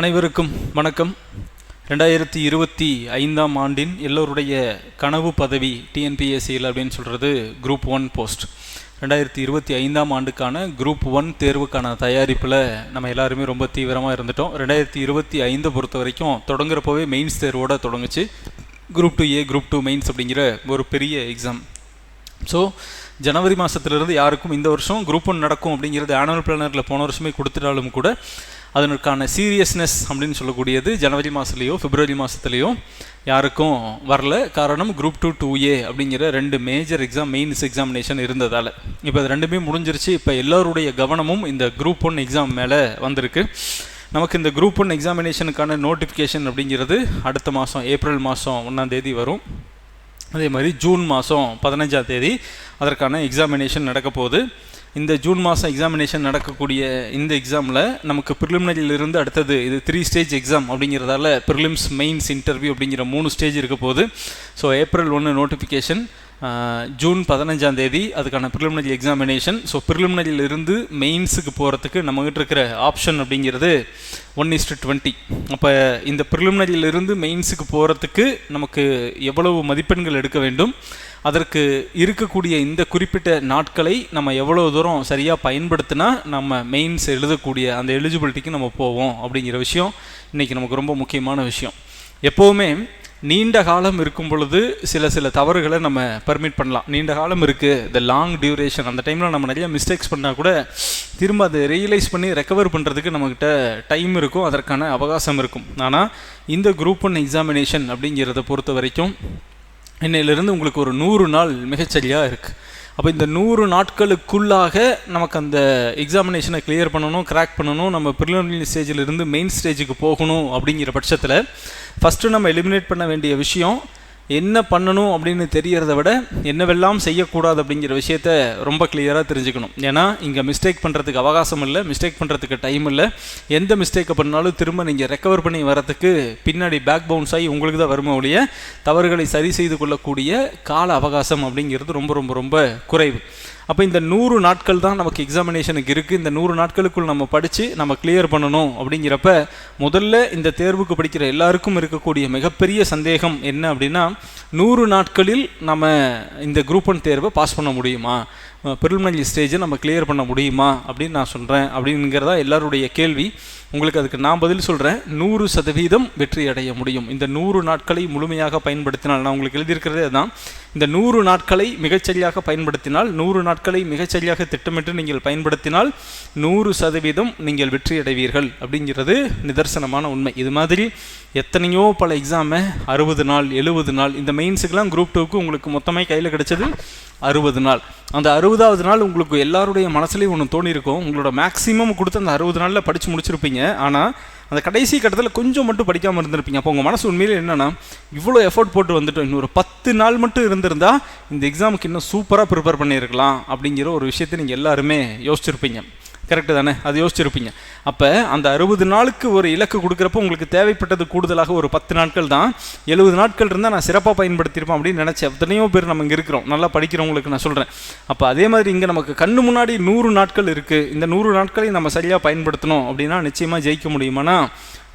அனைவருக்கும் வணக்கம். 2025ஆம் ஆண்டின் எல்லோருடைய கனவு பதவி டிஎன்பிஎஸ்சியில் அப்படின்னு சொல்கிறது குரூப் 1 போஸ்ட். 2025ஆம் ஆண்டுக்கான குரூப் 1 தேர்வுக்கான தயாரிப்பில் நம்ம எல்லாருமே ரொம்ப தீவிரமாக இருந்துட்டோம். 2025 பொறுத்த வரைக்கும் தொடங்குறப்போவே மெயின்ஸ் தேர்வோடு தொடங்குச்சு. குரூப் 2A குரூப் 2 மெயின்ஸ் அப்படிங்கிற ஒரு பெரிய எக்ஸாம். ஸோ ஜனவரி மாதத்துலேருந்து யாருக்கும் இந்த வருஷம் குரூப் 1 நடக்கும் அப்படிங்கிறது ஆனுவல் பிளானரில் போன வருஷமே கொடுத்துட்டாலும் கூட அதற்கான சீரியஸ்னஸ் அப்படின்னு சொல்லக்கூடியது ஜனவரி மாதத்துலேயோ பிப்ரவரி மாதத்துலேயோ யாருக்கும் வரல. காரணம் குரூப் 2 2A அப்படிங்கிற ரெண்டு மேஜர் எக்ஸாம் மெயின்ஸ் எக்ஸாமினேஷன் இருந்ததால். இப்போ அது ரெண்டுமே முடிஞ்சிருச்சு. இப்போ எல்லோருடைய கவனமும் இந்த குரூப் 1 எக்ஸாம் மேலே வந்திருக்கு. நமக்கு இந்த குரூப் 1 எக்ஸாமினேஷனுக்கான நோட்டிஃபிகேஷன் அப்படிங்கிறது அடுத்த மாதம் ஏப்ரல் மாதம் 1ஆம் தேதி வரும். அதே மாதிரி ஜூன் மாதம் 15ஆம் தேதி அதற்கான எக்ஸாமினேஷன் நடக்க போகுது. இந்த ஜூன் மாதம் எக்ஸாமினேஷன் நடக்கக்கூடிய இந்த எக்ஸாமில் நமக்கு ப்ரிலிமினரியிலிருந்து அடுத்தது இது 3 ஸ்டேஜ் எக்ஸாம் அப்படிங்கிறதால ப்ரிலிம்ஸ் மெயின்ஸ் இன்டர்வியூ அப்படிங்கிற 3 ஸ்டேஜ் இருக்க போகுது. ஸோ ஏப்ரல் 1 நோட்டிஃபிகேஷன், ஜூன் 15ஆம் தேதி அதுக்கான ப்ரிலிமினரி எக்ஸாமினேஷன். ஸோ ப்ரிலிமினரியிலிருந்து மெயின்ஸுக்கு போகிறதுக்கு நம்மகிட்ட இருக்கிற ஆப்ஷன் அப்படிங்கிறது 1:20. அப்போ இந்த ப்ரிலிமினரியிலிருந்து மெயின்ஸுக்கு போகிறதுக்கு நமக்கு எவ்வளவு மதிப்பெண்கள் எடுக்க வேண்டும், அதற்கு இருக்கக்கூடிய இந்த குறிப்பிட்ட நாட்களை நம்ம எவ்வளோ தூரம் சரியாக பயன்படுத்தினா நம்ம மெயின்ஸ் எழுதக்கூடிய அந்த எலிஜிபிலிட்டிக்கு நம்ம போவோம் அப்படிங்கிற விஷயம் இன்றைக்கி நமக்கு ரொம்ப முக்கியமான விஷயம். எப்போவுமே நீண்ட காலம் இருக்கும் பொழுது சில தவறுகளை நம்ம பர்மிட் பண்ணலாம். நீண்ட காலம் இருக்குது, த லாங் டியூரேஷன், அந்த டைமில் நம்ம நிறைய மிஸ்டேக்ஸ் பண்ணால் கூட திரும்ப அதை ரியலைஸ் பண்ணி ரெக்கவர் பண்ணுறதுக்கு நம்மக்கிட்ட டைம் இருக்கும், அதற்கான அவகாசம் இருக்கும். ஆனால் இந்த குரூப் 1 எக்ஸாமினேஷன் அப்படிங்கிறத பொறுத்த வரைக்கும் இன்னையிலிருந்து உங்களுக்கு ஒரு 100 நாள் மிகச்சரியாக இருக்குது. அப்போ இந்த 100 நாட்களுக்குள்ளாக நமக்கு அந்த எக்ஸாமினேஷனை கிளியர் பண்ணணும், கிராக் பண்ணணும், நம்ம ப்ரிலிமினரி ஸ்டேஜிலிருந்து மெயின் ஸ்டேஜுக்கு போகணும். அப்படிங்கிற பட்சத்தில் ஃபஸ்ட்டு நம்ம எலிமினேட் பண்ண வேண்டிய விஷயம் என்ன பண்ணணும் அப்படின்னு தெரியறத விட என்னவெல்லாம் செய்யக்கூடாது அப்படிங்கிற விஷயத்த ரொம்ப கிளியராக தெரிஞ்சுக்கணும். ஏன்னா இங்கே மிஸ்டேக் பண்ணுறதுக்கு அவகாசம் இல்லை, மிஸ்டேக் பண்ணுறதுக்கு டைம் இல்லை. எந்த மிஸ்டேக்கை பண்ணாலும் திரும்ப நீங்கள் ரெக்கவர் பண்ணி வரத்துக்கு பின்னாடி பேக் பவுன்ஸ் ஆகி உங்களுக்கு தான் வருமே ஒழிய தவறுகளை சரி செய்து கொள்ளக்கூடிய கால அவகாசம் அப்படிங்கிறது ரொம்ப ரொம்ப ரொம்ப குறைவு. அப்போ இந்த 100 நாட்கள் தான் நமக்கு எக்ஸாமினேஷனுக்கு இருக்குது. இந்த 100 நாட்களுக்குள் நம்ம படித்து நம்ம கிளியர் பண்ணணும். அப்படிங்கிறப்ப முதல்ல இந்த தேர்வுக்கு படிக்கிற எல்லாருக்கும் இருக்கக்கூடிய மிகப்பெரிய சந்தேகம் என்ன அப்படின்னா, 100 நாட்களில் நம்ம இந்த குரூப் 1 தேர்வை பாஸ் பண்ண முடியுமா, ப்ரிலிமினரி ஸ்டேஜை நம்ம கிளியர் பண்ண முடியுமா அப்படின்னு நான் சொல்கிறேன். அப்படிங்கிறதா எல்லாருடைய கேள்வி. உங்களுக்கு அதுக்கு நான் பதில் சொல்கிறேன். 100% வெற்றி அடைய முடியும். இந்த 100 நாட்களை முழுமையாக பயன்படுத்தினால், நான் உங்களுக்கு எழுதியிருக்கிறதே அதுதான், இந்த 100 நாட்களை மிகச்சரியாக பயன்படுத்தினால், 100 நாட்களை மிகச்சரியாக திட்டமிட்டு நீங்கள் பயன்படுத்தினால் 100% நீங்கள் வெற்றி அடைவீர்கள் அப்படிங்கிறது நிதர்சனமான உண்மை. இது மாதிரி எத்தனையோ பல எக்ஸாமை 60 நாள் 70 நாள், இந்த மெயின்ஸுக்கெல்லாம் குரூப் 2க்கு உங்களுக்கு மொத்தமாக கையில் கிடைச்சது 60 நாள். அந்த 60வது நாள் உங்களுக்கு எல்லாருடைய மனசுலேயும் ஒன்று தோணியிருக்கும், உங்களோட மேக்ஸிமம் கொடுத்து அந்த 60 நாளில் படித்து முடிச்சிருப்பீங்க. ஆனால் அந்த கடைசி கட்டத்தில் கொஞ்சம் மட்டும் படிக்காமல் இருந்திருப்பீங்க. அப்போ உங்கள் மனசு உண்மையிலே என்னென்னா, இவ்வளோ எஃபோர்ட் போட்டு வந்துட்டோம், இன்னொரு 10 நாள் மட்டும் இருந்திருந்தால் இந்த எக்ஸாமுக்கு இன்னும் சூப்பராக ப்ரிப்பேர் பண்ணியிருக்கலாம் அப்படிங்கிற ஒரு விஷயத்தை நீங்கள் எல்லாருமே யோசிச்சிருப்பீங்க. கரெக்டு தானே? அது யோசிச்சிருப்பீங்க. அப்போ அந்த 60 நாளுக்கு ஒரு இலக்கு கொடுக்குறப்போ உங்களுக்கு தேவைப்பட்டது கூடுதலாக ஒரு 10 நாட்கள் தான். 70 நாட்கள் இருந்தால் நான் சிறப்பாக பயன்படுத்தியிருப்பேன் அப்படின்னு நினச்ச எத்தனையோ பேர் நம்ம இங்கே இருக்கிறோம், நல்லா படிக்கிறவங்களுக்கு நான் சொல்கிறேன். அப்போ அதே மாதிரி இங்கே நமக்கு கண்ணு முன்னாடி 100 நாட்கள் இருக்குது. இந்த 100 நாட்களை நம்ம சரியாக பயன்படுத்தணும் அப்படின்னா நிச்சயமாக ஜெயிக்க முடியுமானா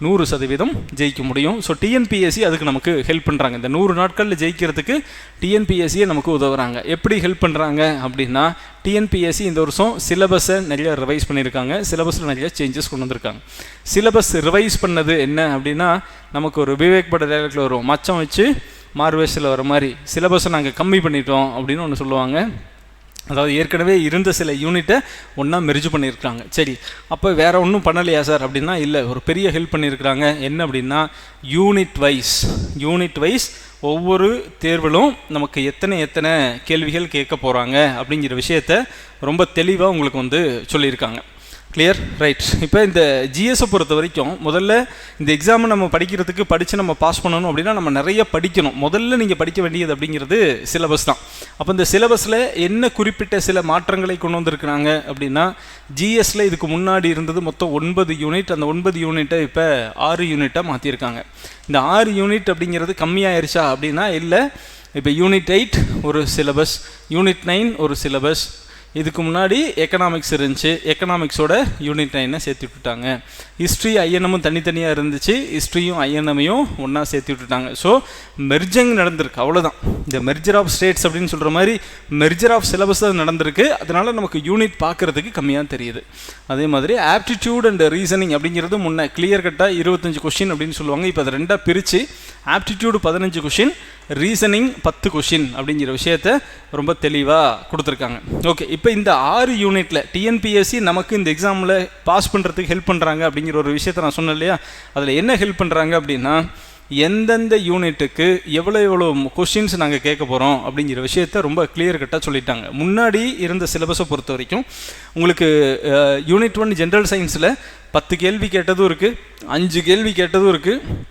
100% ஜெயிக்க முடியும். ஸோ டிஎன்பிஎஸ்சி அதுக்கு நமக்கு ஹெல்ப் பண்ணுறாங்க. இந்த 100 நாட்களில் ஜெயிக்கிறதுக்கு டிஎன்பிஎஸ்சியை நமக்கு உதவுறாங்க. எப்படி ஹெல்ப் பண்ணுறாங்க அப்படின்னா, டிஎன்பிஎஸ்சி இந்த வருஷம் சிலபஸை நிறைய ரிவைஸ் பண்ணியிருக்காங்க, சிலபஸில் நிறைய சேஞ்சஸ் கொண்டு வந்திருக்காங்க. சிலபஸ் ரிவைஸ் பண்ணது என்ன அப்படின்னா, நமக்கு ஒரு விவேக் பட டைலாக்ல வரும், மச்சம் வச்சு மார்வேஸில் வர மாதிரி சிலபஸை நாங்கள் கம்மி பண்ணிட்டோம் அப்படின்னு ஒன்று சொல்லுவாங்க. அதாவது ஏற்கனவே இருந்த சில யூனிட்டை ஒன்றா மெர்ஜ் பண்ணியிருக்காங்க. சரி, அப்போ வேறு ஒன்றும் பண்ணலையா சார் அப்படின்னா, இல்லை, ஒரு பெரிய ஹெல்ப் பண்ணியிருக்கிறாங்க. என்ன அப்படின்னா, யூனிட் வைஸ் ஒவ்வொரு தேர்விலும் நமக்கு எத்தனை கேள்விகள் கேட்க போகிறாங்க அப்படிங்கிற விஷயத்த ரொம்ப தெளிவாக உங்களுக்கு சொல்லியிருக்காங்க. கிளியர்? ரைட். இப்போ இந்த ஜிஎஸை பொறுத்த வரைக்கும் முதல்ல இந்த எக்ஸாமை நம்ம படித்து நம்ம பாஸ் பண்ணணும் அப்படின்னா நம்ம நிறைய படிக்கணும். முதல்ல நீங்கள் படிக்க வேண்டியது அப்படிங்கிறது சிலபஸ் தான். அப்போ இந்த சிலபஸில் என்ன குறிப்பிட்ட சில மாற்றங்களை கொண்டு வந்திருக்கிறாங்க அப்படின்னா, ஜிஎஸில் இதுக்கு முன்னாடி இருந்தது மொத்தம் 9 யூனிட். அந்த 9 யூனிட்டை இப்போ 6 யூனிட்டாக மாற்றியிருக்காங்க. இந்த 6 யூனிட் அப்படிங்கிறது கம்மியாயிருச்சா அப்படின்னா இல்லை. இப்போ யூனிட் 8 ஒரு சிலபஸ், யூனிட் 9 ஒரு சிலபஸ், இதுக்கு முன்னாடி எக்கனாமிக்ஸ் இருந்துச்சு, எக்கனாமிக்ஸோட யூனிட் 9 சேர்த்து விட்டுட்டாங்க. ஹிஸ்ட்ரி ஐஎன்எம்மும் தனித்தனியாக இருந்துச்சு, ஹிஸ்ட்ரியும் ஐஎன்எம்மையும் ஒன்றா சேர்த்து விட்டுட்டாங்க. ஸோ மெர்ஜிங் நடந்திருக்கு, அவ்வளோதான். இந்த மெர்ஜர் ஆஃப் ஸ்டேட்ஸ் அப்படின்னு சொல்கிற மாதிரி மெர்ஜர் ஆஃப் சிலபஸ் தான் நடந்திருக்கு. அதனால் நமக்கு யூனிட் பார்க்குறதுக்கு கம்மியாக தெரியுது. அதே மாதிரி ஆப்டிடியூட் அண்ட் ரீசனிங் அப்படிங்கிறது முன்னே கிளியர் கட்டாக 25 கொஷின் அப்படின்னு சொல்லுவாங்க. இப்போ அதை ரெண்டாக பிரித்து ஆப்டிடியூடு 15 கொஷின், ரீசனிங் 10 கொஷின் அப்படிங்கிற விஷயத்த ரொம்ப தெளிவாக கொடுத்துருக்காங்க. ஓகே, இப்போ இந்த 6 யூனிட்டில் டிஎன்பிஎஸ்சி நமக்கு இந்த எக்ஸாமில் பாஸ் பண்ணுறதுக்கு ஹெல்ப் பண்ணுறாங்க அப்படிங்கிற ஒரு விஷயத்த நான் சொன்னேன் இல்லையா? அதில் என்ன ஹெல்ப் பண்ணுறாங்க அப்படின்னா, எந்தெந்த யூனிட்டுக்கு எவ்வளோ கொஷின்ஸ் நாங்கள் கேட்க போகிறோம் அப்படிங்கிற விஷயத்த ரொம்ப கிளியர் கட்டாக சொல்லிட்டாங்க. முன்னாடி இருந்த சிலபஸை பொறுத்த வரைக்கும் உங்களுக்கு யூனிட் 1 ஜென்ரல் சயின்ஸில் 10 கேள்வி கேட்டதும் இருக்குது, 5 கேள்வி கேட்டதும் இருக்குது,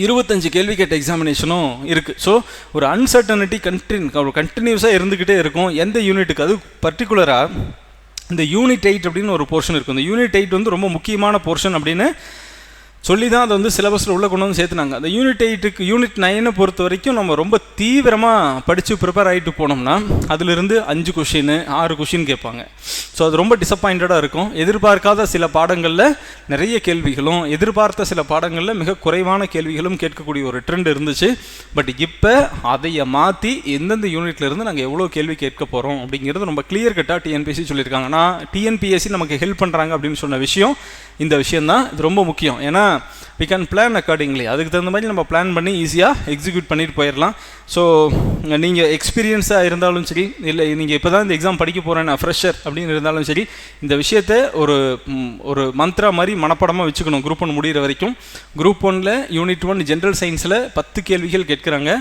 25 கேள்வி கேட்ட எக்ஸாமினேஷனும் இருக்குது. ஸோ ஒரு அன்சர்டனிட்டி கண்டினியூஸாக இருந்துக்கிட்டே இருக்கும் எந்த யூனிட்டுக்கு. அது பர்டிகுலராக இந்த யூனிட் 8 அப்படின்னு ஒரு போர்ஷன் இருக்கும். இந்த யூனிட் 8 வந்து ரொம்ப முக்கியமான போர்ஷன் அப்படின்னு சொல்லி தான் அதை வந்து சிலபஸில் உள்ளே கொண்டு வந்து சேர்த்துனாங்க. அந்த யூனிட் 8க்கு யூனிட் 9 பொறுத்த வரைக்கும் நம்ம ரொம்ப தீவிரமாக படித்து ப்ரிப்பேர் ஆகிட்டு போனோம்னா அதிலிருந்து 5 கொஷின் 6 கொஷின் கேட்பாங்க. ஸோ அது ரொம்ப டிசப்பாயிண்டடாக இருக்கும். எதிர்பார்க்காத சில பாடங்களில் நிறைய கேள்விகளும், எதிர்பார்த்த சில பாடங்களில் மிக குறைவான கேள்விகளும் கேட்கக்கூடிய ஒரு ட்ரெண்ட் இருந்துச்சு. பட் இப்போ அதையை மாற்றி எந்தெந்த யூனிட்லேருந்து நாங்கள் எவ்வளோ கேள்வி கேட்க போகிறோம் அப்படிங்கிறது ரொம்ப கிளியர் கட்டாக டிஎன்பிஎஸ்சி சொல்லியிருக்காங்க. நான் டிஎன்பிஎஸ்சி நமக்கு ஹெல்ப் பண்ணுறாங்க அப்படின்னு சொன்ன விஷயம் இந்த விஷயந்தான். இது ரொம்ப முக்கியம். ஏன்னா we can plan accordingly. அதுக்கு தகுந்த மாதிரி நம்ம பிளான் பண்ணி ஈஸியாக எக்ஸிக்யூட் பண்ணிட்டு போயிடலாம். ஸோ நீங்கள் எக்ஸ்பீரியன்ஸாக இருந்தாலும் சரி, இல்லை நீங்கள் இப்போ தான் இந்த எக்ஸாம் படிக்க போகிறேன் ஃப்ரெஷர் அப்படின்னு இருந்தாலும் சரி, இந்த விஷயத்தை ஒரு மந்த்ரா மாதிரி மனப்படமாக வச்சுக்கணும். குரூப் 1 முடிகிற வரைக்கும். குரூப் 1ல் யூனிட் 1 ஜென்ரல் சயின்ஸில் 10 கேள்விகள் கேட்குறாங்க.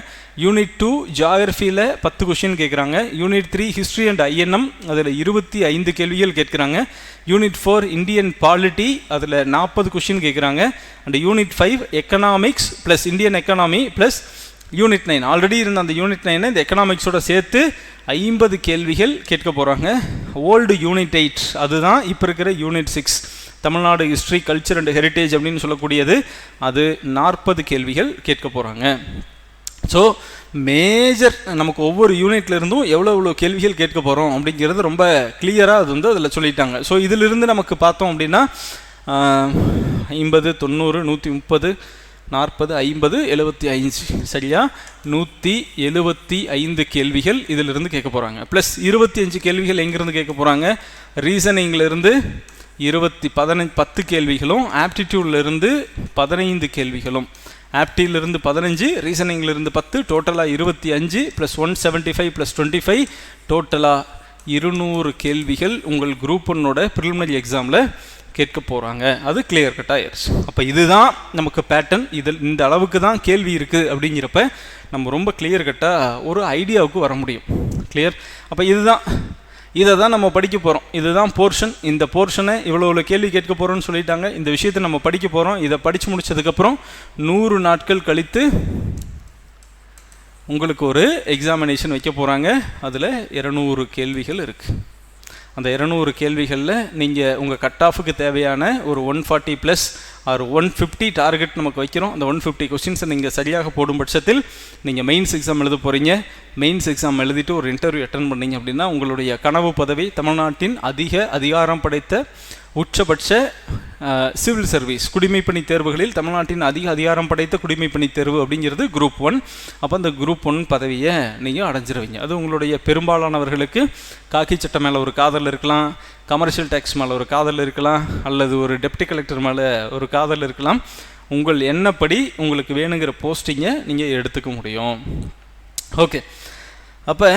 யூனிட் 2 ஜியாகிரஃபியில் 10 கொஷின் கேட்குறாங்க. யூனிட் 3 ஹிஸ்ட்ரி அண்ட் ஐஎன்எம், அதில் 25 கேள்விகள் கேட்குறாங்க. யூனிட் 4 இந்தியன் பாலிட்டி, அதில் 40 கொஷின் கேட்குறாங்க. And unit 5 economics plus Indian economy plus unit 9 already இருந்த அந்த யூனிட் 9 இந்த எக்கனாமிக்ஸோட சேர்த்து 50 கேள்விகள் கேட்க போகிறாங்க. ஓல்டு யூனிட் 8 அதுதான் இப்போ இருக்கிற unit 6 Tamil Nadu history culture and heritage அப்படின்னு சொல்லக்கூடியது. அது 40 கேள்விகள் கேட்க போகிறாங்க. ஸோ மேஜர் நமக்கு ஒவ்வொரு யூனிட்லேருந்தும் எவ்வளோ கேள்விகள் கேட்க போகிறோம் அப்படிங்கிறது ரொம்ப கிளியராக அது வந்து அதில் சொல்லிட்டாங்க. ஸோ இதிலிருந்து நமக்கு பார்த்தோம் அப்படின்னா 50 90 130 40 50 75 சரியா 175 கேள்விகள் இதிலிருந்து கேட்க போகிறாங்க. ப்ளஸ் 25 கேள்விகள் எங்கேருந்து கேட்க போகிறாங்க? ரீசனிங்கிலிருந்து 10 கேள்விகளும், ஆப்டிடியூட்லேருந்து 15 கேள்விகளும். ஆப்டியிலிருந்து 15, ரீசனிங்கிலிருந்து 10, டோட்டலாக 25 ப்ளஸ் 175 ப்ளஸ் 25 டோட்டலாக 200 கேள்விகள் உங்கள் குரூப் 1ஓட ப்ரிலிமினரி எக்ஸாமில் கேட்க போகிறாங்க. அது கிளியர் கட் ஆயிடுச்சு. அப்போ இதுதான் நமக்கு பேட்டர்ன். இதில் இந்த அளவுக்கு தான் கேள்வி இருக்குது அப்படிங்கிறப்ப நம்ம ரொம்ப கிளியர் கட்டாக ஒரு ஐடியாவுக்கு வர முடியும். கிளியர். அப்போ இதை தான் நம்ம படிக்க போகிறோம். இதுதான் போர்ஷன். இந்த போர்ஷனை இவ்வளோ கேள்வி கேட்க போகிறோன்னு சொல்லிட்டாங்க. இந்த விஷயத்தை நம்ம படிக்க போகிறோம். இதை படித்து முடித்ததுக்கப்புறம் 100 நாட்கள் கழித்து உங்களுக்கு ஒரு எக்ஸாமினேஷன் வைக்க போகிறாங்க. அதில் 200 கேள்விகள் இருக்குது. அந்த 200 கேள்விகளில் நீங்கள் உங்கள் கட் ஆஃபுக்கு தேவையான ஒரு 140 ப்ளஸ் ஒரு 150 டார்கெட் நமக்கு வைக்கிறோம். அந்த 150 கொஸ்டின்ஸை நீங்கள் சரியாக போடும் பட்சத்தில் நீங்கள் மெயின்ஸ் எக்ஸாம் எழுத போகிறீங்க. மெயின்ஸ் எக்ஸாம் எழுதிட்டு ஒரு இன்டர்வியூ அட்டன் பண்ணிங்க அப்படின்னா உங்களுடைய கனவு பதவி தமிழ்நாட்டின் அதிகாரம் படைத்த உச்சபட்ச சிவில் சர்வீஸ் குடிமைப்பணி தேர்வுகளில் தமிழ்நாட்டின் அதிகாரம் படைத்த குடிமைப்பணி தேர்வு அப்படிங்கிறது குரூப் 1. அப்போ அந்த குரூப் 1 பதவியை நீங்கள் அடைஞ்சிருவீங்க. அது உங்களுடைய பெரும்பாலானவர்களுக்கு காக்கி சட்டை மேலே ஒரு காதல் இருக்கலாம், கமர்ஷியல் டேக்ஸ் மேலே ஒரு காதல் இருக்கலாம், அல்லது ஒரு டெப்டி கலெக்டர் மேலே ஒரு காதல் இருக்கலாம். உங்கள் எண்ணப்படி உங்களுக்கு வேணுங்கிற போஸ்டிங்கை நீங்கள் எடுத்துக்க முடியும். ஓகே. அப்போ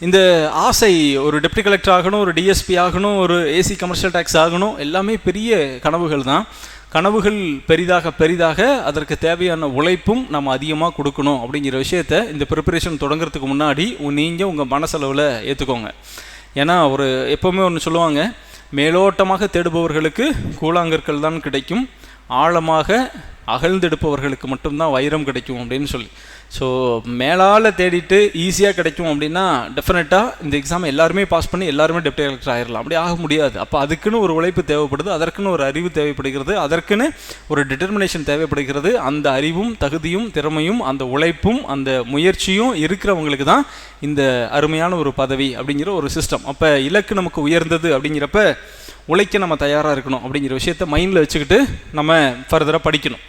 இந்த ஆசை ஒரு டெப்டி கலெக்டர் ஆகணும், ஒரு டிஎஸ்பி ஆகணும், ஒரு ஏசி கமர்ஷியல் டேக்ஸ் ஆகணும், எல்லாமே பெரிய கனவுகள் தான். கனவுகள் பெரிதாக அதற்கு தேவையான உழைப்பும் நம்ம அதிகமாக கொடுக்கணும் அப்படிங்கிற விஷயத்த இந்த ப்ரிப்பரேஷன் தொடங்குறதுக்கு முன்னாடி நீங்கள் உங்கள் மனசளவில் ஏற்றுக்கோங்க. ஏன்னா எப்போவுமே ஒன்று சொல்லுவாங்க, மேலோட்டமாக தேடுபவர்களுக்கு கூழாங்கற்கள் தான் கிடைக்கும், ஆழமாக அகழ்ந்தெடுப்பவர்களுக்கு மட்டும்தான் வைரம் கிடைக்கும் அப்படின்னு சொல்லி. ஸோ மேலால் தேடிட்டு ஈஸியாக கிடைக்கும் அப்படின்னா டெஃபினட்டாக இந்த எக்ஸாம் எல்லாருமே பாஸ் பண்ணி எல்லாருமே டெப்டி கலெக்டர் ஆகிடலாம். அப்படி ஆக முடியாது. அப்போ அதுக்குன்னு ஒரு உழைப்பு தேவைப்படுது, அதற்குன்னு ஒரு அறிவு தேவைப்படுகிறது, அதற்குன்னு ஒரு டிட்டர்மினேஷன் தேவைப்படுகிறது. அந்த அறிவும் தகுதியும் திறமையும் அந்த உழைப்பும் அந்த முயற்சியும் இருக்கிறவங்களுக்கு தான் இந்த அருமையான ஒரு பதவி அப்படிங்கிற ஒரு சிஸ்டம். அப்போ இலக்கு நமக்கு உயர்ந்தது அப்படிங்கிறப்ப உழைக்க நம்ம தயாராக இருக்கணும் அப்படிங்கிற விஷயத்த மைண்டில் வச்சுக்கிட்டு நம்ம ஃபர்தராக படிக்கணும்.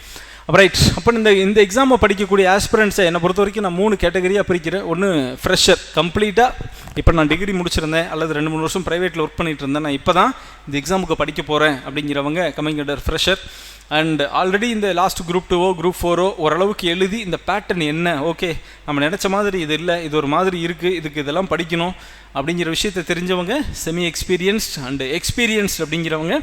ரைட். அப்போ இந்த எக்ஸாமை படிக்கக்கூடிய ஆஸ்பிரண்ட்ஸை என்னை பொறுத்த வரைக்கும் நான் 3 கேட்டகரியாக பிரிக்கிறேன். ஒன்று ஃப்ரெஷர், கம்ப்ளீட்டாக இப்போ நான் டிகிரி முடிச்சிருந்தேன் அல்லது 2-3 வருஷம் ப்ரைவேட்டில் ஒர்க் பண்ணிகிட்டு இருந்தேன், நான் இப்போ தான் இந்த எக்ஸாமுக்கு படிக்க போகிறேன் அப்படிங்கிறவங்க coming under fresher. And already இந்த லாஸ்ட் குரூப் 2ஓ குரூப் 4ஓ ஓரளவுக்கு எழுதி இந்த பேட்டர்ன் என்ன, ஓகே நம்ம நினச்ச மாதிரி இது இல்லை, இது ஒரு மாதிரி இருக்குது, இதுக்கு இதெல்லாம் படிக்கணும் அப்படிங்கிற விஷயத்தை தெரிஞ்சவங்க செமி எக்ஸ்பீரியன்ஸ்ட் அண்டு எக்ஸ்பீரியன்ஸ்ட் அப்படிங்கிறவங்க.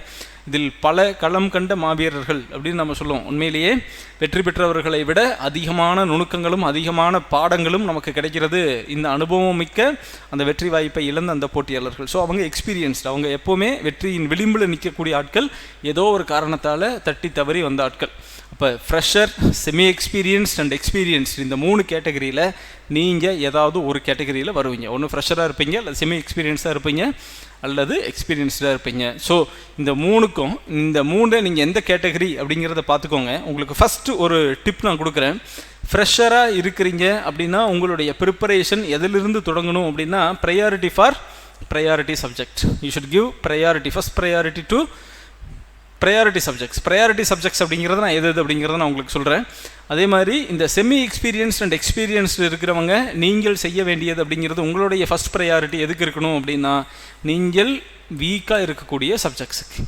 இதில் பல களம் கண்ட மாவீரர்கள் அப்படின்னு நம்ம சொல்லுவோம். உண்மையிலேயே வெற்றி பெற்றவர்களை விட அதிகமான நுணுக்கங்களும் அதிகமான பாடங்களும் நமக்கு கிடைக்கிறது இந்த அனுபவம் மிக்க அந்த வெற்றி வாய்ப்பை இழந்த அந்த போட்டியாளர்கள். ஸோ அவங்க எக்ஸ்பீரியன்ஸ்ட், அவங்க எப்போவுமே வெற்றியின் விளிம்பில் நிற்கக்கூடிய ஆட்கள், ஏதோ ஒரு காரணத்தால் தட்டி தவறி வந்த ஆட்கள். அப்போ fresher, semi experienced and experienced இந்த 3 கேட்டகரியில் நீங்கள் ஏதாவது ஒரு கேட்டகரியில் வருவீங்க. ஒன்று ஃப்ரெஷராக இருப்பீங்க, அல்லது செமி எக்ஸ்பீரியன்ஸாக இருப்பீங்க, அல்லது எக்ஸ்பீரியன்ஸ்டாக இருப்பீங்க. ஸோ இந்த 3க்கும் இந்த 3 நீங்கள் எந்த கேட்டகரி அப்படிங்கிறத பார்த்துக்கோங்க. உங்களுக்கு ஃபஸ்ட்டு ஒரு டிப் நான் கொடுக்குறேன். ஃப்ரெஷராக இருக்கிறீங்க அப்படின்னா உங்களுடைய ப்ரிப்பரேஷன் எதிலிருந்து தொடங்கணும் அப்படின்னா priority for priority subject. You should give priority, first priority to priority subjects. Priority subjects அப்படிங்கிறத நான் எது அப்படிங்கிறத நான் உங்களுக்கு சொல்கிறேன். அதே மாதிரி இந்த செமி எக்ஸ்பீரியன்ஸ்ட் அண்ட் எக்ஸ்பீரியன்ஸ்டு இருக்கிறவங்க நீங்கள் செய்ய வேண்டியது அப்படிங்கிறது உங்களுடைய ஃபஸ்ட் ப்ரையாரிட்டி எதுக்கு இருக்கணும் அப்படின்னா நீங்கள் வீக்காக இருக்கக்கூடிய சப்ஜெக்ட்ஸுக்கு.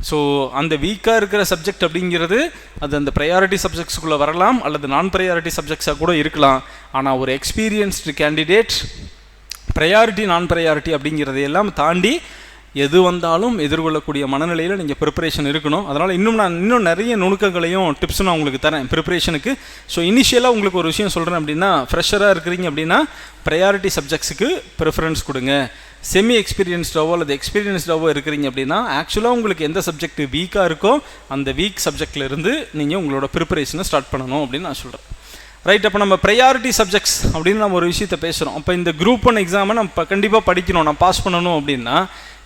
ஸோ அந்த வீக்காக இருக்கிற சப்ஜெக்ட் அப்படிங்கிறது அது அந்த ப்ரையாரிட்டி சப்ஜெக்ட்ஸுக்குள்ளே வரலாம் அல்லது நான் ப்ரையாரிட்டி சப்ஜெக்ட்ஸாக கூட இருக்கலாம். ஆனால் ஒரு எக்ஸ்பீரியன்ஸ்டு கேண்டிடேட் ப்ரையாரிட்டி நான் ப்ரையாரிட்டி அப்படிங்கிறதையெல்லாம் தாண்டி எது வந்தாலும் எதிர்கொள்ளக்கூடிய மனநிலையில் நீங்கள் ப்ரிப்பரேஷன் இருக்கணும். அதனால் நான் இன்னும் நிறைய நுணுக்கங்களையும் டிப்ஸும் நான் உங்களுக்கு தரேன் ப்ரிப்பரேஷனுக்கு. ஸோ இனிஷியலாக உங்களுக்கு ஒரு விஷயம் சொல்கிறேன் அப்படின்னா, ஃப்ரெஷராக இருக்கிறீங்க அப்படின்னா ப்ரையாரிட்டி சப்ஜெக்ட்ஸுக்கு ப்ரிஃபரன்ஸ் கொடுங்க. செமி எக்ஸ்பீரியன்ஸ்டாவோ அல்லது எக்ஸ்பீரியன்ஸ்டாவோ இருக்கிறீங்க அப்படின்னா ஆக்சுவலாக உங்களுக்கு எந்த சப்ஜெக்ட் வீக்காக இருக்கோ அந்த வீக் சப்ஜெக்ட்லேருந்து நீங்கள் உங்களோட ப்ரிப்பரேஷனை ஸ்டார்ட் பண்ணணும் அப்படின்னு நான் சொல்கிறேன். ரைட். அப்போ நம்ம ப்ரையாரிட்டி சப்ஜெக்ட்ஸ் அப்படின்னு நம்ம ஒரு விஷயத்தை பேசுகிறோம். அப்போ இந்த குரூப் 1 எக்ஸாமை நம்ம கண்டிப்பாக படிக்கணும், நான் பாஸ் பண்ணணும் அப்படின்னா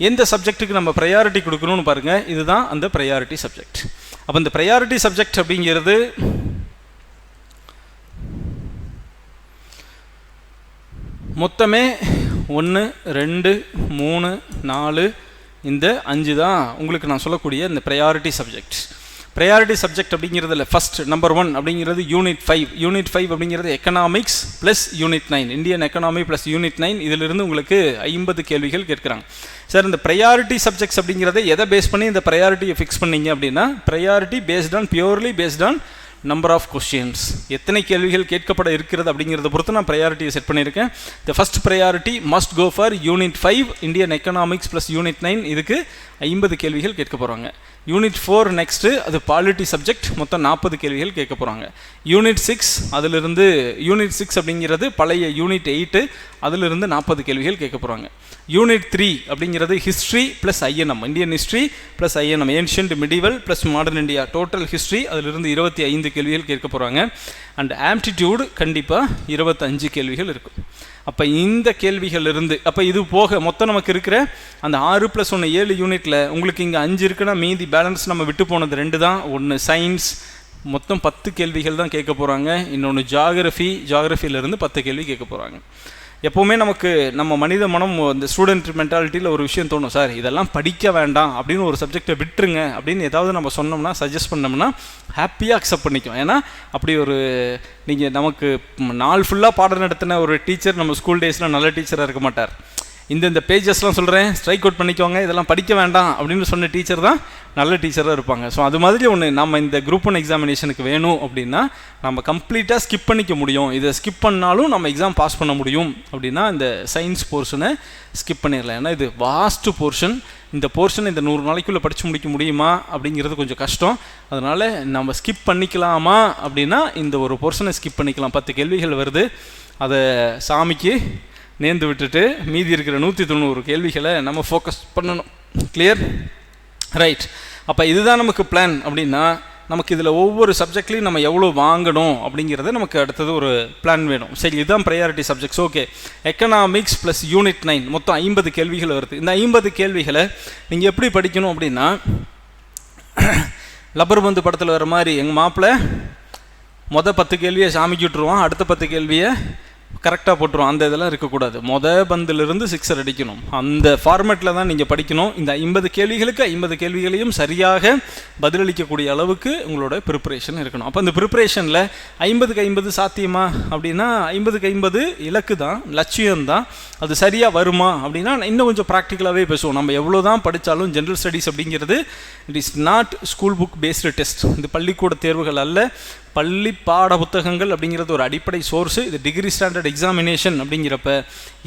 எந்த சப்ஜெக்ட்டுக்கு நம்ம ப்ரையாரிட்டி கொடுக்கணும்னு பாருங்கள். இதுதான் அந்த ப்ரையாரிட்டி சப்ஜெக்ட். அப்போ இந்த ப்ரையாரிட்டி சப்ஜெக்ட் அப்படிங்கிறது மொத்தமே 1 2 3 4 இந்த 5 தான் உங்களுக்கு நான் சொல்லக்கூடிய இந்த ப்ரையாரிட்டி சப்ஜெக்ட். ப்ரையாரிட்டி சப்ஜெக்ட் அப்படிங்கிறதுல ஃபஸ்ட் நம்பர் 1 அப்படிங்கிறது யூனிட் 5. யூனிட் 5 அப்படிங்கிறது economics plus unit 9, Indian economy plus unit 9. இதிலிருந்து உங்களுக்கு 50 கேள்விகள் கேட்குறாங்க. சார் இந்த ப்ரையாரிட்டி சப்ஜெக்ட்ஸ் அப்படிங்கிறத எதை பேஸ் பண்ணி இந்த ப்ரையாரிட்டியை ஃபிக்ஸ் பண்ணீங்க அப்படின்னா priority based on purely based on number of questions, எத்தனை கேள்விகள் கேட்கப்பட இருக்கிறது அப்படிங்கிறத பொறுத்து நான் ப்ரையாரிட்டியை செட் பண்ணியிருக்கேன். The first priority must go for unit 5 Indian economics plus unit 9. இதுக்கு 50 கேள்விகள் கேட்க போகிறாங்க. யூனிட் 4 நெக்ஸ்ட்டு அது பாலிட்டி சப்ஜெக்ட், மொத்தம் 40 கேள்விகள் கேட்க போகிறாங்க. யூனிட் 6 அதிலிருந்து யூனிட் 6 அப்படிங்கிறது பழைய யூனிட் 8, அதிலிருந்து 40 கேள்விகள் கேட்க போகிறாங்க. யூனிட் 3 அப்படிங்கிறது history plus INM, Indian history plus INM, ancient medieval plus modern India, total history, அதிலிருந்து 25 கேள்விகள் கேட்க போகிறாங்க. அண்ட் ஆப்டிடியூடு கண்டிப்பாக 25 கேள்விகள் இருக்கும். அப்போ இந்த கேள்விகள் இருந்து அப்போ இது போக மொத்தம் நமக்கு இருக்கிற அந்த 6 + 1 7 யூனிட்டில் உங்களுக்கு இங்கே 5 இருக்குன்னா மீதி பேலன்ஸ் நம்ம விட்டு போனது 2 தான். ஒன்று சயின்ஸ், மொத்தம் 10 கேள்விகள் தான் கேட்க போகிறாங்க. இன்னொன்று ஜாகிரஃபியிலேருந்து 10 கேள்வி கேட்க போகிறாங்க. எப்போவுமே நமக்கு நம்ம மனித மனம் இந்த ஸ்டூடெண்ட் மென்டாலிட்டியில் ஒரு விஷயம் தோணும், சார் இதெல்லாம் படிக்க வேண்டாம் அப்படின்னு ஒரு சப்ஜெக்டை விட்டுருங்க அப்படின்னு ஏதாவது நம்ம சொன்னோம்னா சஜஸ்ட் பண்ணோம்னா ஹாப்பியாக அக்செப்ட் பண்ணிக்கும். ஏன்னா அப்படி ஒரு நீங்கள் நமக்கு நாள் ஃபுல்லாக பாடம் நடத்தின ஒரு டீச்சர் நம்ம ஸ்கூல் டேஸில் நல்ல டீச்சராக இருக்க மாட்டார். இந்த பேஜஸ்லாம் சொல்கிறேன் ஸ்ட்ரைக் அவுட் பண்ணிக்கோங்க, இதெல்லாம் படிக்க வேண்டாம் அப்படின்னு சொன்ன டீச்சர் தான் நல்ல டீச்சராக இருப்பாங்க. ஸோ அது மாதிரி ஒன்று நம்ம இந்த குரூப் 1 எக்ஸாமினேஷனுக்கு வேணும் அப்படின்னா நம்ம கம்ப்ளீட்டாக ஸ்கிப் பண்ணிக்க முடியும். இதை ஸ்கிப் பண்ணாலும் நம்ம எக்ஸாம் பாஸ் பண்ண முடியும் அப்படின்னா இந்த சயின்ஸ் போர்ஷனை ஸ்கிப் பண்ணிடலாம். ஏன்னா இது வாஸ்ட்டு போர்ஷன். இந்த போர்ஷன் இந்த 100 நாளைக்குள்ளே படித்து முடிக்க முடியுமா அப்படிங்கிறது கொஞ்சம் கஷ்டம். அதனால் நம்ம ஸ்கிப் பண்ணிக்கலாமா அப்படின்னா இந்த ஒரு போர்ஷனை ஸ்கிப் பண்ணிக்கலாம். 10 கேள்விகள் வருது, அதை சாமிக்கு நேர்ந்து விட்டுட்டு மீதி இருக்கிற 190 கேள்விகளை நம்ம ஃபோக்கஸ் பண்ணணும். கிளியர்? ரைட். அப்போ இதுதான் நமக்கு பிளான் அப்படின்னா நமக்கு இதில் ஒவ்வொரு சப்ஜெக்ட்லையும் நம்ம எவ்வளோ வாங்கணும் அப்படிங்கிறத நமக்கு அடுத்தது ஒரு பிளான் வேணும். சரி, இதுதான் priority subjects. Okay, economics plus unit 9 மொத்தம் 50 கேள்விகள் வருது. இந்த 50 கேள்விகளை நீங்கள் எப்படி படிக்கணும் அப்படின்னா, லப்பர் பந்து படத்தில் வர மாதிரி எங்கள் மாப்பிள்ளை மொதல் 10 கேள்வியை சாமிக்கு விட்டுருவான், அடுத்த 10 கேள்வியை கரெக்டாக போட்டுருவோம். அந்த இதெல்லாம் இருக்கக்கூடாது. பந்திலிருந்து 6 அடிக்கணும். அந்த ஃபார்மேட்டில் தான் நீங்கள் படிக்கணும். இந்த 50 கேள்விகளுக்கு 50 கேள்விகளையும் சரியாக பதிலளிக்கக்கூடிய அளவுக்கு உங்களோட ப்ரிப்பரேஷன் இருக்கணும். அப்போ இந்த ப்ரிப்பரேஷனில் 50க்கு 50 சாத்தியமா அப்படின்னா 50க்கு 50 இலக்கு தான், லட்சியம்தான். அது சரியாக வருமா அப்படின்னா இன்னும் கொஞ்சம் ப்ராக்டிக்கலாகவே பேசுவோம். நம்ம எவ்வளோ தான் படித்தாலும் ஜென்ரல் ஸ்டடீஸ் அப்படிங்கிறது it is not school book based test. இது பள்ளிக்கூட தேர்வுகள் அல்ல. பள்ளி பாட புத்தகங்கள் அப்படிங்கிறது ஒரு அடிப்படை சோர்ஸு. இது டிகிரி ஸ்டாண்டர்ட் எக்ஸாமினேஷன் அப்படிங்கிறப்ப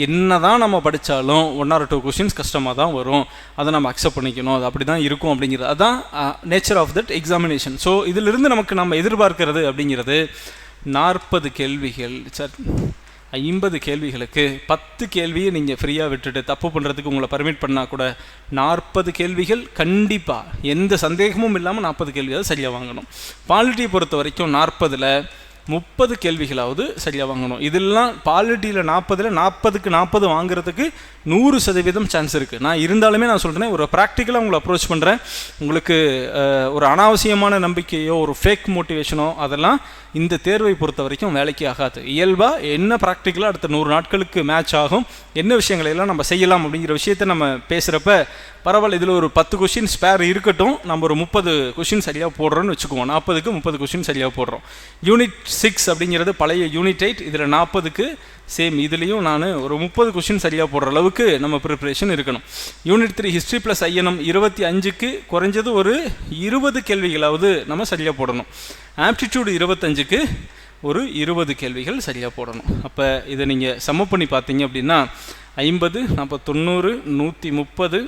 என்ன தான் நம்ம படித்தாலும் 1 or 2 கொஷின்ஸ் கஷ்டமாக தான் வரும். அதை நம்ம அக்செப்ட் பண்ணிக்கணும். அது அப்படி தான் இருக்கும் அப்படிங்கிறது அதுதான் nature of that examination. So இதிலிருந்து நமக்கு நம்ம எதிர்பார்க்கிறது அப்படிங்கிறது 40 கேள்விகள். சார், 50 கேள்விகளுக்கு 10 கேள்வியை நீங்கள் ஃப்ரீயாக விட்டுட்டு தப்பு பண்ணுறதுக்கு உங்களை பர்மிட் பண்ணால் கூட 40 கேள்விகள் கண்டிப்பாக எந்த சந்தேகமும் இல்லாமல் 40 கேள்வியாவது சரியாக வாங்கணும். பாலிட்டியை பொறுத்த வரைக்கும் 40ல் 30 கேள்விகளாவது சரியாக வாங்கணும். இதெல்லாம் பாலிட்டியில் 40க்கு 40 வாங்குறதுக்கு 100% சான்ஸ் இருக்குது. நான் இருந்தாலுமே நான் சொல்கிறேன், ஒரு ப்ராக்டிக்கலாக உங்களை அப்ரோச் பண்ணுறேன். உங்களுக்கு ஒரு அனாவசியமான நம்பிக்கையோ ஒரு ஃபேக் மோட்டிவேஷனோ அதெல்லாம் இந்த தேர்வை பொறுத்த வரைக்கும் வேலைக்கு ஆகாது. இயல்பாக என்ன ப்ராக்டிக்கலாக அடுத்த 100 நாட்களுக்கு மேட்ச் ஆகும், என்ன விஷயங்களெல்லாம் நம்ம செய்யலாம் அப்படிங்கிற விஷயத்தை நம்ம பேசுகிறப்ப பரவாயில்ல, இதில் ஒரு 10 கொஷின் ஸ்பேர் இருக்கட்டும், நம்ம ஒரு 30 கொஷின் சரியாக போடுறோன்னு வச்சுக்குவோம். 40க்கு 30 கொஷின் சரியாக போடுறோம். யூனிட் 6 அப்படிங்கிறது பழைய யூனிட் 8. இதில் 40க்கு சேம். இதுலேயும் நான் ஒரு 30 கொஷின் சரியாக போடுற அளவுக்கு நம்ம ப்ரிப்பரேஷன் இருக்கணும். யூனிட் 3 ஹிஸ்ட்ரி ப்ளஸ் ஐஎன்எம் 25க்கு குறைஞ்சது ஒரு 20 கேள்விகளாவது நம்ம சரியாக போடணும். ஆப்டிடியூடு 25க்கு ஒரு 20 கேள்விகள் சரியாக போடணும். அப்போ இதை நீங்கள் சம்ம பண்ணி பார்த்தீங்க அப்படின்னா 50, 40, 90, 130,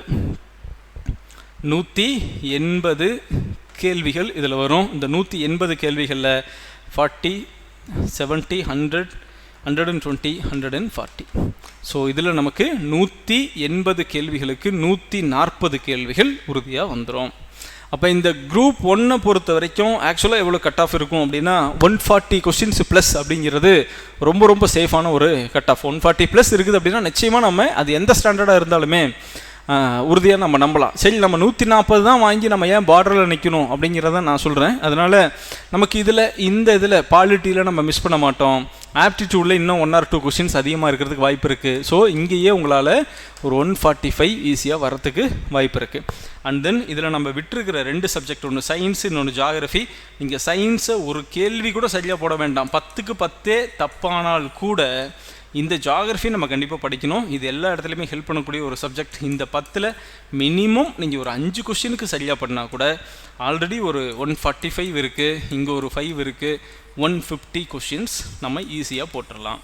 180 கேள்விகள் இதில் வரும். இந்த 180 கேள்விகளில் 40, 70, 100, 120, 140. ஸோ இதில் நமக்கு 180 கேள்விகளுக்கு 140 கேள்விகள் உறுதியாக வந்துடும். அப்போ இந்த குரூப் 1 பொறுத்த வரைக்கும் ஆக்சுவலாக எவ்வளோ கட் ஆஃப் இருக்கும் அப்படின்னா 140 கொஸ்டின்ஸ் ப்ளஸ் அப்படிங்கிறது ரொம்ப ரொம்ப சேஃபான ஒரு கட் ஆஃப். 140 ப்ளஸ் இருக்குது அப்படின்னா நிச்சயமாக நம்ம அது எந்த ஸ்டாண்டர்டாக இருந்தாலுமே உறுதியாக நம்ம நம்பலாம். சரி, நம்ம 140 தான் வாங்கி நம்ம ஏன் பார்டரில் நிற்கணும் அப்படிங்கிறத நான் சொல்கிறேன். அதனால் நமக்கு இந்த இதில் பாலிட்டியில் நம்ம மிஸ் பண்ண மாட்டோம். ஆப்டிடியூடில் இன்னும் 1 or 2 கொஷின்ஸ் அதிகமாக இருக்கிறதுக்கு வாய்ப்பு இருக்குது. ஸோ இங்கேயே உங்களால் ஒரு 145 ஈஸியாக வரத்துக்கு வாய்ப்பு இருக்குது. அண்ட் தென் இதில் நம்ம விட்டுருக்கிற 2 சப்ஜெக்ட், ஒன்று சயின்ஸ், இன்னொன்று ஜியாகிரஃபி. நீங்கள் சயின்ஸை ஒரு கேள்வி கூட சரியாக போட வேண்டாம். 10க்கு 10 தப்பானால் கூட இந்த ஜியாகிரஃபி நம்ம கண்டிப்பாக படிக்கணும். இது எல்லா இடத்துலையுமே ஹெல்ப் பண்ணக்கூடிய ஒரு சப்ஜெக்ட். இந்த 10ல் மினிமம் நீங்கள் ஒரு 5 கொஷினுக்கு சரியாக பண்ணால் கூட ஆல்ரெடி ஒரு 145 இருக்குது, இங்கே ஒரு 5 இருக்குது, 150 கொஷின்ஸ் நம்ம ஈஸியாக போட்டுடலாம்.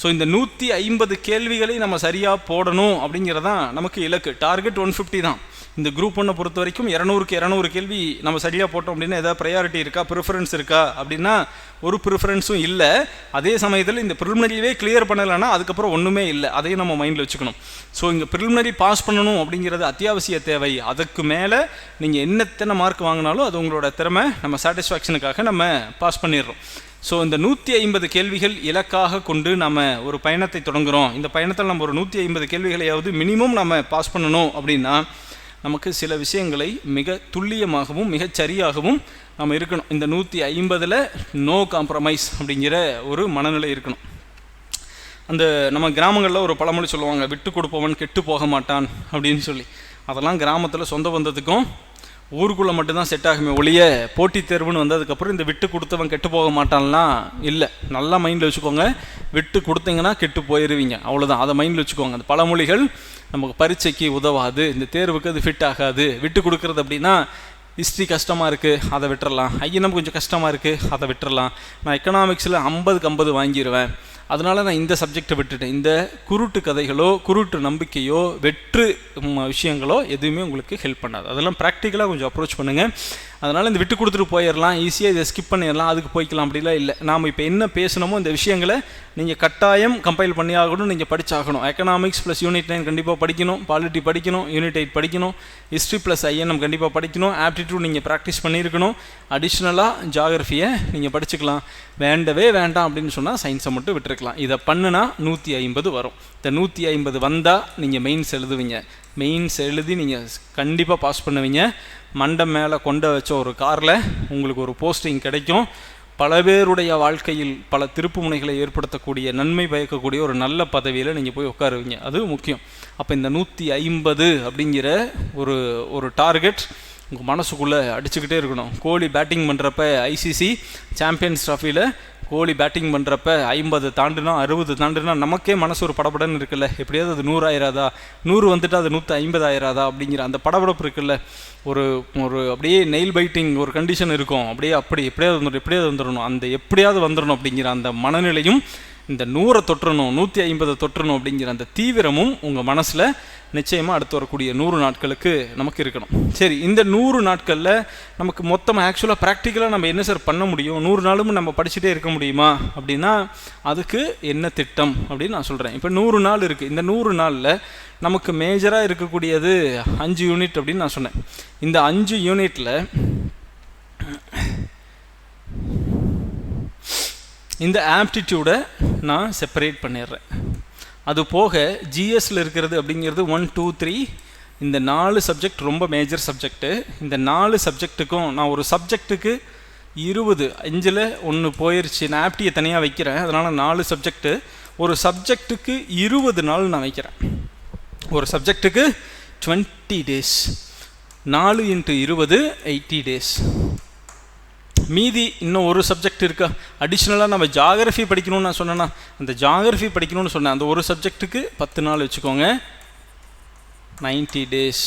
ஸோ இந்த 150 கேள்விகளை நம்ம சரியாக போடணும் அப்படிங்கிறதான் நமக்கு இலக்கு. டார்கெட் 150 தான். இந்த குரூப் 1 பொறுத்த வரைக்கும் 200க்கு 200 கேள்வி நம்ம சரியாக போட்டோம் அப்படின்னா எதாவது ப்ரையாரிட்டி இருக்கா, ப்ரிஃபரன்ஸ் இருக்கா அப்படின்னா ஒரு ப்ரிஃபரன்ஸும் இல்லை. அதே சமயத்தில் இந்த ப்ரிலிமினரியே கிளியர் பண்ணலைன்னா அதுக்கப்புறம் ஒன்றுமே இல்லை. அதையும் நம்ம மைண்டில் வச்சுக்கணும். ஸோ இங்கே ப்ரிலிமினரி பாஸ் பண்ணணும் அப்படிங்கிறது அத்தியாவசிய தேவை. அதுக்கு மேலே நீங்கள் என்னென்ன மார்க் வாங்கினாலும் அது உங்களோட திறமை, நம்ம சாட்டிஸ்ஃபேக்ஷனுக்காக நம்ம பாஸ் பண்ணிடுறோம். ஸோ இந்த 150 கேள்விகள் இலக்காக கொண்டு நம்ம ஒரு பயணத்தை தொடங்குகிறோம். இந்த பயணத்தில் நம்ம ஒரு 150 கேள்விகளையாவது மினிமம் நம்ம பாஸ் பண்ணணும் அப்படின்னா நமக்கு சில விஷயங்களை மிக துல்லியமாகவும் மிகச்சரியாகவும் நம்ம இருக்கணும். இந்த 150ல் நோ காம்ப்ரமைஸ் அப்படிங்கிற ஒரு மனநிலை இருக்கணும். அந்த நம்ம கிராமங்களில் ஒரு பழமொழி சொல்லுவாங்க, விட்டு கொடுப்பவன் கெட்டு போக மாட்டான் அப்படின்னு சொல்லி. அதெல்லாம் கிராமத்தில் சொந்த பந்தத்துக்கும் ஊருக்குள்ளே மட்டும்தான் செட் ஆகுமே ஒழிய போட்டித் தேர்வுன்னு வந்ததுக்கப்புறம் இந்த விட்டு கொடுத்தவன் கெட்டு போக மாட்டான்லாம் இல்லை. நல்லா மைண்டில் வச்சுக்கோங்க. விட்டு கொடுத்தீங்கன்னா கெட்டு போயிடுவீங்க, அவ்வளோதான். அதை மைண்டில் வச்சுக்கோங்க. அந்த பழமொழிகள் நமக்கு பரீட்சைக்கு உதவாது, இந்த தேர்வுக்கு அது ஃபிட் ஆகாது. விட்டு கொடுக்குறது அப்படின்னா ஹிஸ்ட்ரி கஷ்டமாக இருக்குது அதை விட்டுறலாம், ஐஎன்எம் கொஞ்சம் கஷ்டமாக இருக்குது அதை விட்டுறலாம், நான் எக்கனாமிக்ஸில் 50க்கு 50 வாங்கிடுவேன், அதனால் நான் இந்த சப்ஜெக்டை விட்டுட்டேன். இந்த குருட்டு கதைகளோ குருட்டு நம்பிக்கையோ வெற்று விஷயங்களோ எதுவுமே உங்களுக்கு ஹெல்ப் பண்ணாது. அதெல்லாம் ப்ராக்டிக்கலாக கொஞ்சம் அப்ரோச் பண்ணுங்கள். அதனால் இந்த விட்டு கொடுத்துட்டு போயிடலாம், ஈஸியாக இதை ஸ்கிப் பண்ணிடலாம், அதுக்கு போய்க்கலாம் அப்படிலாம் இல்லை. நாம் இப்போ என்ன பேசணுமோ இந்த விஷயங்களை நீங்கள் கட்டாயம் கம்பைல் பண்ணி ஆகணும், நீங்கள் படிச்சாகணும். எக்கனாமிக்ஸ் ப்ளஸ் யூனிட் 9 கண்டிப்பாக படிக்கணும், பாலிட்டி படிக்கணும், யூனிட் 8 படிக்கணும், ஹிஸ்ட்ரி ப்ளஸ் INM கண்டிப்பாக படிக்கணும், ஆப்டிடியூட் நீங்கள் ப்ராக்டிஸ் பண்ணியிருக்கணும், அடிஷ்னலாக ஜாகிரஃபியை நீங்கள் படிச்சுக்கலாம். வேண்டவே வேண்டாம் அப்படின்னு சொன்னால் சயின்ஸை மட்டும் விட்டுருக்கலாம். இதை பண்ணுனா 150 வரும். இந்த 150 வந்தால் நீங்கள் மெயின்ஸ் எழுதுவீங்க. மெயின்ஸ் எழுதி நீங்கள் கண்டிப்பாக பாஸ் பண்ணுவீங்க. மண்டம் மேலே கொண்ட வச்ச ஒரு காரில் உங்களுக்கு ஒரு போஸ்டிங் கிடைக்கும். பல பேருடைய வாழ்க்கையில் பல திருப்பு முனைகளை ஏற்படுத்தக்கூடிய, நன்மை பயக்கக்கூடிய ஒரு நல்ல பதவியில் நீங்கள் போய் உட்காருவீங்க. அது முக்கியம். அப்போ இந்த 150 அப்படிங்கிற ஒரு டார்கெட் உங்கள் மனசுக்குள்ளே அடிச்சுக்கிட்டே இருக்கணும். கோலி பேட்டிங் பண்ணுறப்ப ICC சாம்பியன்ஸ் ட்ராஃபியில் கோலி பேட்டிங் பண்ணுறப்ப 50 தாண்டுனா 60 தாண்டுனா நமக்கே மனசு ஒரு படப்படன்னு இருக்குல்ல, எப்படியாவது அது 100 ஆயிராதா, 100 வந்துட்டு அது 150 ஆயிராதா அப்படிங்கிற அந்த படபடப்பு இருக்குல்ல. ஒரு அப்படியே நெயில் பைட்டிங் ஒரு கண்டிஷன் இருக்கும். எப்படியாவது வந்துடணும், அந்த எப்படியாவது வந்துடணும் அப்படிங்கிற அந்த மனநிலையும், இந்த 100 தொற்றணும் 150 தொற்றணும் அப்படிங்கிற அந்த தீவிரமும் உங்கள் மனசில் நிச்சயமாக அடுத்து வரக்கூடிய 100 நாட்களுக்கு நமக்கு இருக்கணும். சரி, இந்த 100 நாட்களில் நமக்கு மொத்தமாக ஆக்சுவலாக ப்ராக்டிக்கலாக நம்ம என்ன சார் பண்ண முடியும்? 100 நாளும் நம்ம படிச்சுட்டே இருக்க முடியுமா அப்படின்னா அதுக்கு என்ன திட்டம் அப்படின்னு நான் சொல்கிறேன். இப்போ 100 நாள் இருக்குது. இந்த 100 நாளில் நமக்கு மேஜராக இருக்கக்கூடியது 5 யூனிட் அப்படின்னு நான் சொன்னேன். இந்த 5 யூனிட்டில் இந்த ஆப்டிடியூடை நான் செப்பரேட் பண்ணிடுறேன். அது போக ஜிஎஸ்சில் இருக்கிறது அப்படிங்கிறது 1, 2, 3 இந்த 4 சப்ஜெக்ட் ரொம்ப மேஜர் சப்ஜெக்டு. இந்த 4 சப்ஜெக்ட்டுக்கும் நான் ஒரு சப்ஜெக்ட்டுக்கு 20, 5ல் 1 போயிடுச்சு, நான் ஆப்டியை தனியாக வைக்கிறேன். அதனால் 4 சப்ஜெக்டு, ஒரு சப்ஜெக்ட்டுக்கு 20 நாள் நான் வைக்கிறேன். ஒரு சப்ஜெக்ட்டுக்கு 20 டேஸ், 4 × 20 80 டேஸ். மீதி இன்னும் ஒரு சப்ஜெக்ட் இருக்கா அடிஷ்னலாக நம்ம ஜாகிரஃபி படிக்கணும்னு நான் சொன்னேன்னா, அந்த ஜாகிரஃபி படிக்கணும்னு சொன்னேன், அந்த ஒரு சப்ஜெக்ட்டுக்கு 10 நாள் வச்சுக்கோங்க, 90 டேஸ்.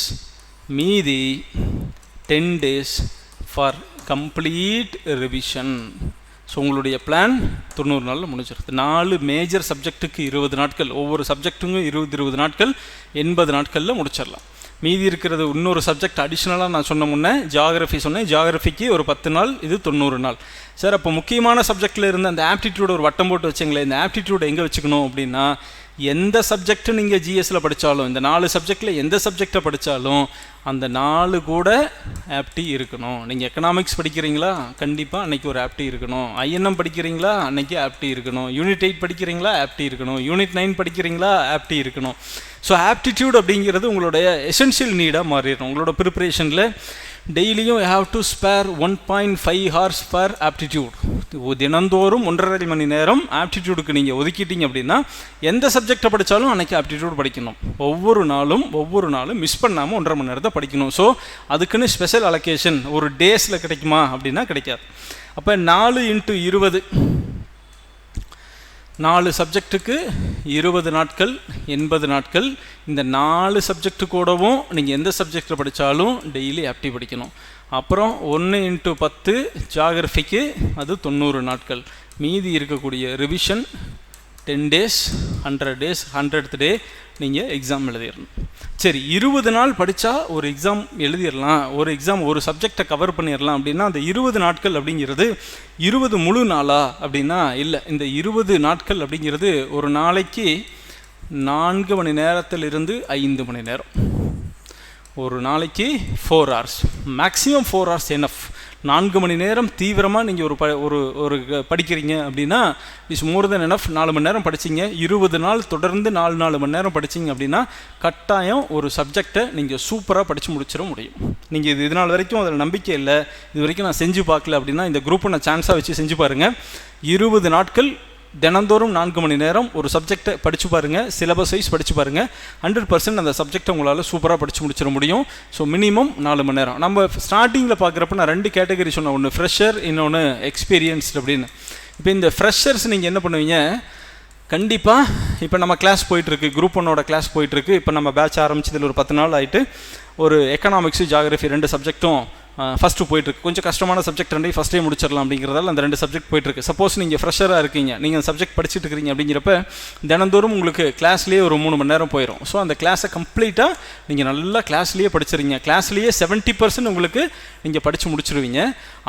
மீதி 10 days for complete revision. So உங்களுடைய பிளான் 90 நாளில் முடிஞ்சிருது. 4 மேஜர் சப்ஜெக்ட்டுக்கு 20 நாட்கள், ஒவ்வொரு சப்ஜெக்ட்டுக்கும் 20 நாட்கள், 80 நாட்களில் முடிச்சிடலாம். மீதி இருக்கிறது இன்னொரு சப்ஜெக்ட் அடிஷ்னலாக நான் சொன்ன முன்னே ஜாகிரஃபி சொன்னேன், ஜாகிரஃபிக்கு ஒரு 10 நாள், இது 90 நாள். சார் அப்போ முக்கியமான சப்ஜெக்டில் இருந்த அந்த ஆப்டிடியூட் ஒரு வட்டம் போட்டு வச்சுங்களேன். இந்த ஆப்டிடியூட் எங்கே வச்சுக்கணும் அப்படின்னா, எந்த சப்ஜெக்ட்டு நீங்கள் ஜிஎஸ்சில் படித்தாலும், இந்த 4 சப்ஜெக்டில் எந்த சப்ஜெக்டை படித்தாலும் அந்த 4 கூட ஆப்டி இருக்கணும். நீங்கள் எக்கனாமிக்ஸ் படிக்கிறீங்களா, கண்டிப்பாக அன்றைக்கி ஒரு ஆப்டி இருக்கணும். INM படிக்கிறீங்களா, அன்றைக்கி ஆப்டி இருக்கணும். யூனிட் 8 படிக்கிறீங்களா, ஆப்டி இருக்கணும். யூனிட் 9 படிக்கிறீங்களா, ஆப்டி இருக்கணும். ஸோ ஆப்டிடியூட் அப்படிங்கிறது உங்களுடைய எசென்ஷியல் நீடாக மாறிடும். உங்களோட ப்ரிப்பரேஷனில் டெய்லியும் you have to spare 1.5 hours for aptitude. தினந்தோறும் 1.5 மணி நேரம் ஆப்டிடியூடுக்கு நீங்கள் ஒதுக்கிட்டீங்க அப்படின்னா எந்த சப்ஜெக்டை படித்தாலும் அன்றைக்கி ஆப்டிடியூட் படிக்கணும். ஒவ்வொரு நாளும் மிஸ் பண்ணாமல் 1.5 மணி நேரத்தை படிக்கணும். ஸோ அதுக்குன்னு ஸ்பெஷல் அலோகேஷன் ஒரு டேஸில் கிடைக்குமா அப்படின்னா கிடைக்காது. அப்போ 4 × 20 4 சப்ஜெக்ட்டுக்கு 20 நாட்கள், 80 நாட்கள். இந்த 4 சப்ஜெக்டு கூடவும் நீங்கள் எந்த சப்ஜெக்டில் படித்தாலும் டெய்லி ஆப்டி படிக்கணும். அப்புறம் 1 × 10 ஜாகிரஃபிக்கு அது 90 நாட்கள். மீதி இருக்கக்கூடிய ரிவிஷன் 10 டேஸ், 100 டேஸ், 100th டே நீங்கள் எக்ஸாம் எழுதிடணும். சரி, 20 நாள் படித்தா ஒரு எக்ஸாம் எழுதிடலாம், ஒரு சப்ஜெக்டை கவர் பண்ணிடலாம் அப்படின்னா அந்த 20 நாட்கள் அப்படிங்கிறது 20 முழு நாளா அப்படின்னா இல்லை. இந்த 20 நாட்கள் அப்படிங்கிறது ஒரு நாளைக்கு 4 மணி நேரத்திலிருந்து 5 மணி நேரம். ஒரு நாளைக்கு 4 hours, மேக்ஸிமம் 4 hours எனஃப். 4 மணி நேரம் தீவிரமாக நீங்கள் ஒரு படிக்கிறீங்க அப்படின்னா இட்ஸ் மோர் தென் எனஃப். 4 மணி நேரம் படிச்சிங்க, 20 நாள் தொடர்ந்து 4 மணி நேரம் படிச்சிங்க அப்படின்னா கட்டாயம் ஒரு சப்ஜெக்டை நீங்கள் சூப்பராக படித்து முடிச்சிட முடியும். நீங்கள் இது நாள் வரைக்கும் அதில் நம்பிக்கை இல்லை, இது வரைக்கும் நான் செஞ்சு பார்க்கல அப்படின்னா இந்த குரூப்பை நான் சான்ஸாக வச்சு செஞ்சு பாருங்கள். 20 நாட்கள் தினந்தோறும் 4 மணி நேரம் ஒரு சப்ஜெக்டை படித்து பாருங்கள், சிலபஸ் வைஸ் படித்து பாருங்கள். 100% அந்த சப்ஜெக்டை உங்களால் சூப்பராக படித்து முடிச்சிட முடியும். ஸோ மினிமம் 4 மணி நேரம். நம்ம ஸ்டார்டிங்கில் பார்க்குறப்ப நான் 2 கேட்டகரி சொன்னேன், ஒன்று ஃப்ரெஷர், இன்னொன்று எக்ஸ்பீரியன்ஸ்டு அப்படின்னு. இப்போ இந்த ஃப்ரெஷர்ஸ் நீங்கள் என்ன பண்ணுவீங்க, கண்டிப்பாக இப்போ நம்ம கிளாஸ் போயிட்டுருக்கு, குரூப் 1ஓட கிளாஸ் போயிட்டுருக்கு. இப்போ நம்ம பேட்ச் ஆரம்பிச்சதில் ஒரு 10 நாள் ஆகிட்டு ஒரு எக்கனாமிக்ஸு ஜாகிரஃபி 2 சப்ஜெக்ட்டும் ஃபஸ்ட்டு போயிட்டுருக்கு. கொஞ்சம் கஷ்டமான சப்ஜெக்ட் ரெண்டையும் ஃபஸ்ட்டே முடிச்சிடலாம் அப்படிங்கிறதால அந்த 2 சப்ஜெக்ட் போயிட்டுருக்கு. சப்போஸ் நீங்கள் ஃப்ரெஷராக இருக்கீங்க, நீங்கள் அந்த சப்ஜெக்ட் படிச்சுட்டு இருக்கிறீங்க அப்படிங்கிறப்ப தினந்தோறும் உங்களுக்கு கிளாஸ்லேயே ஒரு 3 மணி நேரம் போயிடும். ஸோ அந்த கிளாஸை கம்ப்ளீட்டாக நீங்கள் நல்லா கிளாஸ்லேயே படிச்சிருங்க. கிளாஸ்லேயே 70% உங்களுக்கு நீங்கள் படித்து முடிச்சிருவீங்க.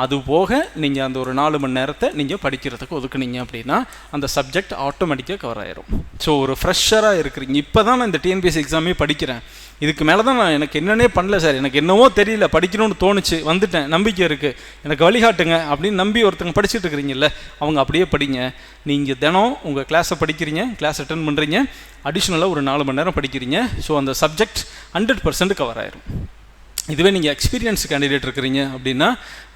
அது போக நீங்கள் அந்த ஒரு 4 மணி நேரத்தை நீங்கள் படிக்கிறதுக்கு ஒதுக்குனீங்க அப்படின்னா அந்த சப்ஜெக்ட் ஆட்டோமேட்டிக்காக கவர் ஆயிரும். ஸோ ஒரு ஃப்ரெஷராக இருக்கிறீங்க, இப்போ தான் நான் இந்த டிஎன்பிஎஸ்சி எக்ஸாமே படிக்கிறேன், இதுக்கு மேலே தான் நான் எனக்கு என்னன்னே பண்ணல சார், எனக்கு என்னவோ தெரியல, படிக்கணும்னு தோணுச்சு, வந்துட்டேன், நம்பிக்கை இருக்குது, எனக்கு வழிகாட்டுங்க அப்படின்னு நம்பி ஒருத்தங்க படிச்சுட்டு இருக்கிறீங்கல்ல, அவங்க அப்படியே படிங்க. நீங்கள் தினம் உங்கள் கிளாஸை படிக்கிறீங்க, கிளாஸ் அட்டென்ட் பண்ணுறீங்க, அடிஷ்னலாக ஒரு 4 மணி நேரம் படிக்கிறீங்க. ஸோ அந்த சப்ஜெக்ட் 100% கவர் ஆயிரும். இதுவே நீங்கள் எக்ஸ்பீரியன்ஸ் கேண்டிடேட் இருக்கிறீங்க அப்படின்னா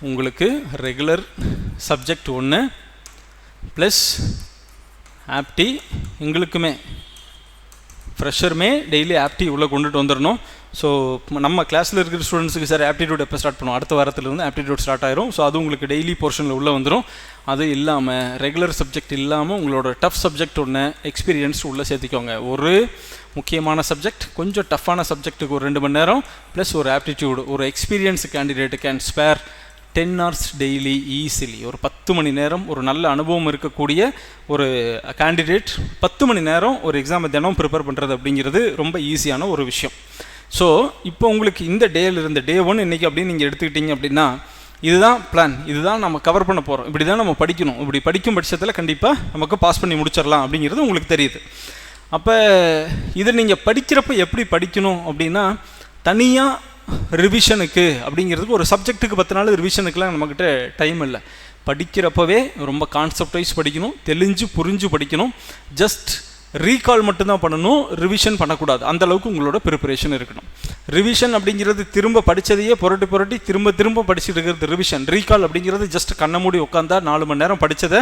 உங்களுக்கு ரெகுலர் சப்ஜெக்ட் 1 ப்ளஸ் ஆப்டி, எங்களுக்குமே ஃப்ரெஷருமே டெய்லி ஆப்டி உள்ளே கொண்டுட்டு வந்துடணும். ஸோ நம்ம கிளாஸில் இருக்கிற ஸ்டூடெண்ட்ஸுக்கு சார் ஆப்டிடியூட் எப்போ ஸ்டார்ட் பண்ணுவோம், அடுத்த வாரத்துலேருந்து ஆப்டிடியூட் ஸ்டார்ட் ஆயிரும். ஸோ அது உங்களுக்கு டெய்லி போர்ஷனில் உள்ளே வந்துடும். அது இல்லாமல் ரெகுலர் சப்ஜெக்ட் இல்லாமல் உங்களோட டஃப் சப்ஜெக்ட் 1 எக்ஸ்பீரியன்ஸ் உள்ளே சேர்த்திக்கோங்க. ஒரு முக்கியமான சப்ஜெக்ட், கொஞ்சம் டஃப்பான சப்ஜெக்ட்டுக்கு ஒரு 2 மணி நேரம் ப்ளஸ் ஒரு ஆப்டிடியூடு. ஒரு experience candidate can spare 10 hours daily easily. ஒரு 10 மணி நேரம் ஒரு நல்ல அனுபவம் இருக்கக்கூடிய ஒரு கேண்டிடேட் 10 மணி நேரம் ஒரு எக்ஸாமை தினம் ப்ரிப்பேர் பண்ணுறது அப்படிங்கிறது ரொம்ப ஈஸியான ஒரு விஷயம். ஸோ இப்போ உங்களுக்கு இந்த டேலேருந்து டே 1 இன்றைக்கி அப்படின்னு நீங்கள் எடுத்துக்கிட்டீங்க அப்படின்னா இதுதான் பிளான், இதுதான் நம்ம கவர் பண்ண போகிறோம், இப்படி தான் நம்ம படிக்கணும், இப்படி படிக்கும் பட்சத்தில் கண்டிப்பாக நமக்கு பாஸ் பண்ணி முடிச்சிடலாம் அப்படிங்கிறது உங்களுக்கு தெரியுது. அப்போ இதை நீங்கள் படிக்கிறப்ப எப்படி படிக்கணும் அப்படின்னா தனியாக ரிவிஷனுக்கு அப்படிங்கிறதுக்கு ஒரு சப்ஜெக்ட்டுக்கு 10 நாள் ரிவிஷனுக்குலாம் நம்மக்கிட்ட டைம் இல்லை. படிக்கிறப்பவே ரொம்ப கான்செப்ட் வைஸ் படிக்கணும், தெளிஞ்சு புரிஞ்சு படிக்கணும். ஜஸ்ட் ரீகால் மட்டும்தான் பண்ணணும், ரிவிஷன் பண்ணக்கூடாது. அந்தளவுக்கு உங்களோட ப்ரிப்பரேஷன் இருக்கணும். ரிவிஷன் அப்படிங்கிறது திரும்ப படித்ததையே புரட்டி திரும்ப படிச்சுட்டு இருக்கிறது ரிவிஷன். ரீகால் அப்படிங்கிறது ஜஸ்ட் கண்ணை மூடி உட்காந்தா 4 மணி நேரம் படித்ததை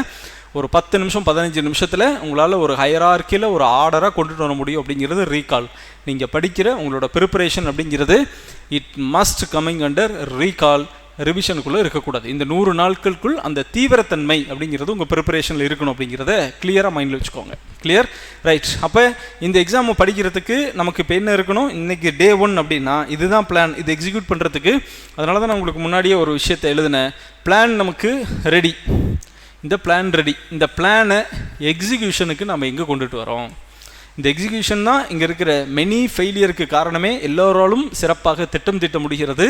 ஒரு 10 நிமிஷம் 15 நிமிஷத்தில் உங்களால் ஒரு ஹையரார்க்கியில் ஒரு ஆர்டராக கொண்டுட்டு வர முடியும் அப்படிங்கிறது ரீகால். நீங்கள் படிக்கிற உங்களோட ப்ரிப்பரேஷன் அப்படிங்கிறது it must coming under recall, ரிவிஷனுக்குள்ளே இருக்கக்கூடாது. இந்த 100 நாட்களுக்குள் அந்த தீவிரத்தன்மை அப்படிங்கிறது உங்கள் ப்ரிப்பரேஷனில் இருக்கணும் அப்படிங்கிறத கிளியராக மைண்டில் வச்சுக்கோங்க. Clear, right. அப்போ இந்த எக்ஸாமை படிக்கிறதுக்கு நமக்கு இப்போ என்ன இருக்கணும், இன்றைக்கி டே 1 அப்படின்னா இதுதான் பிளான், இது எக்ஸிக்யூட் பண்ணுறதுக்கு. அதனால தான் நான் உங்களுக்கு முன்னாடியே ஒரு விஷயத்தை எழுதினேன். பிளான் நமக்கு ரெடி, இந்த பிளான் ரெடி. இந்த பிளானை எக்ஸிக்யூஷனுக்கு நம்ம எங்கே கொண்டுட்டு வரோம், இந்த எக்ஸிக்யூஷன் தான் இங்கே இருக்கிற மெனி ஃபெயிலியருக்கு காரணமே. எல்லோராலும் சிறப்பாக திட்டம் தீட்ட முடிகிறது,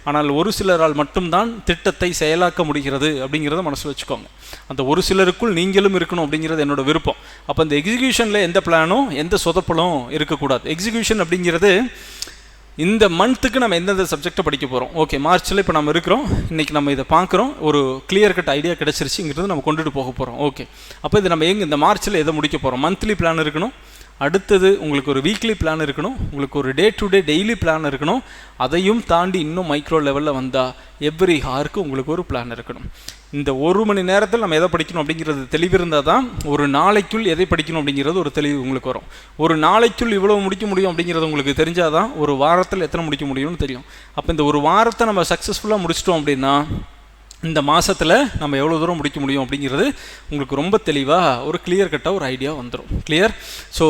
ஆனால் ஒரு சிலரால் மட்டும்தான் திட்டத்தை செயலாக்க முடிகிறது அப்படிங்கிறத மனசில் வச்சுக்கோங்க. அந்த ஒரு சிலருக்குள் நீங்களும் இருக்கணும் அப்படிங்கிறது என்னோட விருப்பம். அப்போ இந்த எக்ஸிக்யூஷனில் எந்த பிளானும் எந்த சொதப்பலும் இருக்கக்கூடாது. எக்ஸிக்யூஷன் அப்படிங்கிறது இந்த மந்த்துக்கு நம்ம எந்தெந்த சப்ஜெக்டை படிக்க போகிறோம். ஓகே, மார்ச்சில் இப்போ நம்ம இருக்கிறோம், இன்றைக்கி நம்ம இதை பார்க்குறோம், ஒரு கிளியர் கட் ஐடியா கிடச்சிருச்சுங்கிறது நம்ம கொண்டுட்டு போக போகிறோம். ஓகே, அப்போ இது நம்ம இந்த மார்ச்சில் எதை முடிக்க போகிறோம், மந்த்லி பிளான் இருக்கணும். அடுத்தது உங்களுக்கு ஒரு வீக்லி பிளான் இருக்கணும், உங்களுக்கு ஒரு day to day daily plan இருக்கணும். அதையும் தாண்டி இன்னும் மைக்ரோ லெவலில் வந்தால் எவ்ரி ஹாருக்கு உங்களுக்கு ஒரு பிளான் இருக்கணும். இந்த 1 மணி நேரத்தில் நம்ம எதை படிக்கணும் அப்படிங்கிறது தெளிவு இருந்தால் தான் ஒரு நாளைக்குள் எதை படிக்கணும் அப்படிங்கிறது ஒரு தெளிவு உங்களுக்கு வரும். ஒரு நாளைக்குள் இவ்வளோ முடிக்க முடியும் அப்படிங்கிறது உங்களுக்கு தெரிஞ்சால் தான் ஒரு வாரத்தில் எத்தனை முடிக்க முடியும்னு தெரியும். அப்போ இந்த ஒரு வாரத்தை நம்ம சக்ஸஸ்ஃபுல்லாக முடிச்சிட்டோம் அப்படின்னா இந்த மாதத்தில் நம்ம எவ்வளோ தூரம் முடிக்க முடியும் அப்படிங்கிறது உங்களுக்கு ரொம்ப தெளிவாக ஒரு கிளியர் கட்டாக ஒரு ஐடியா வந்துடும். கிளியர். ஸோ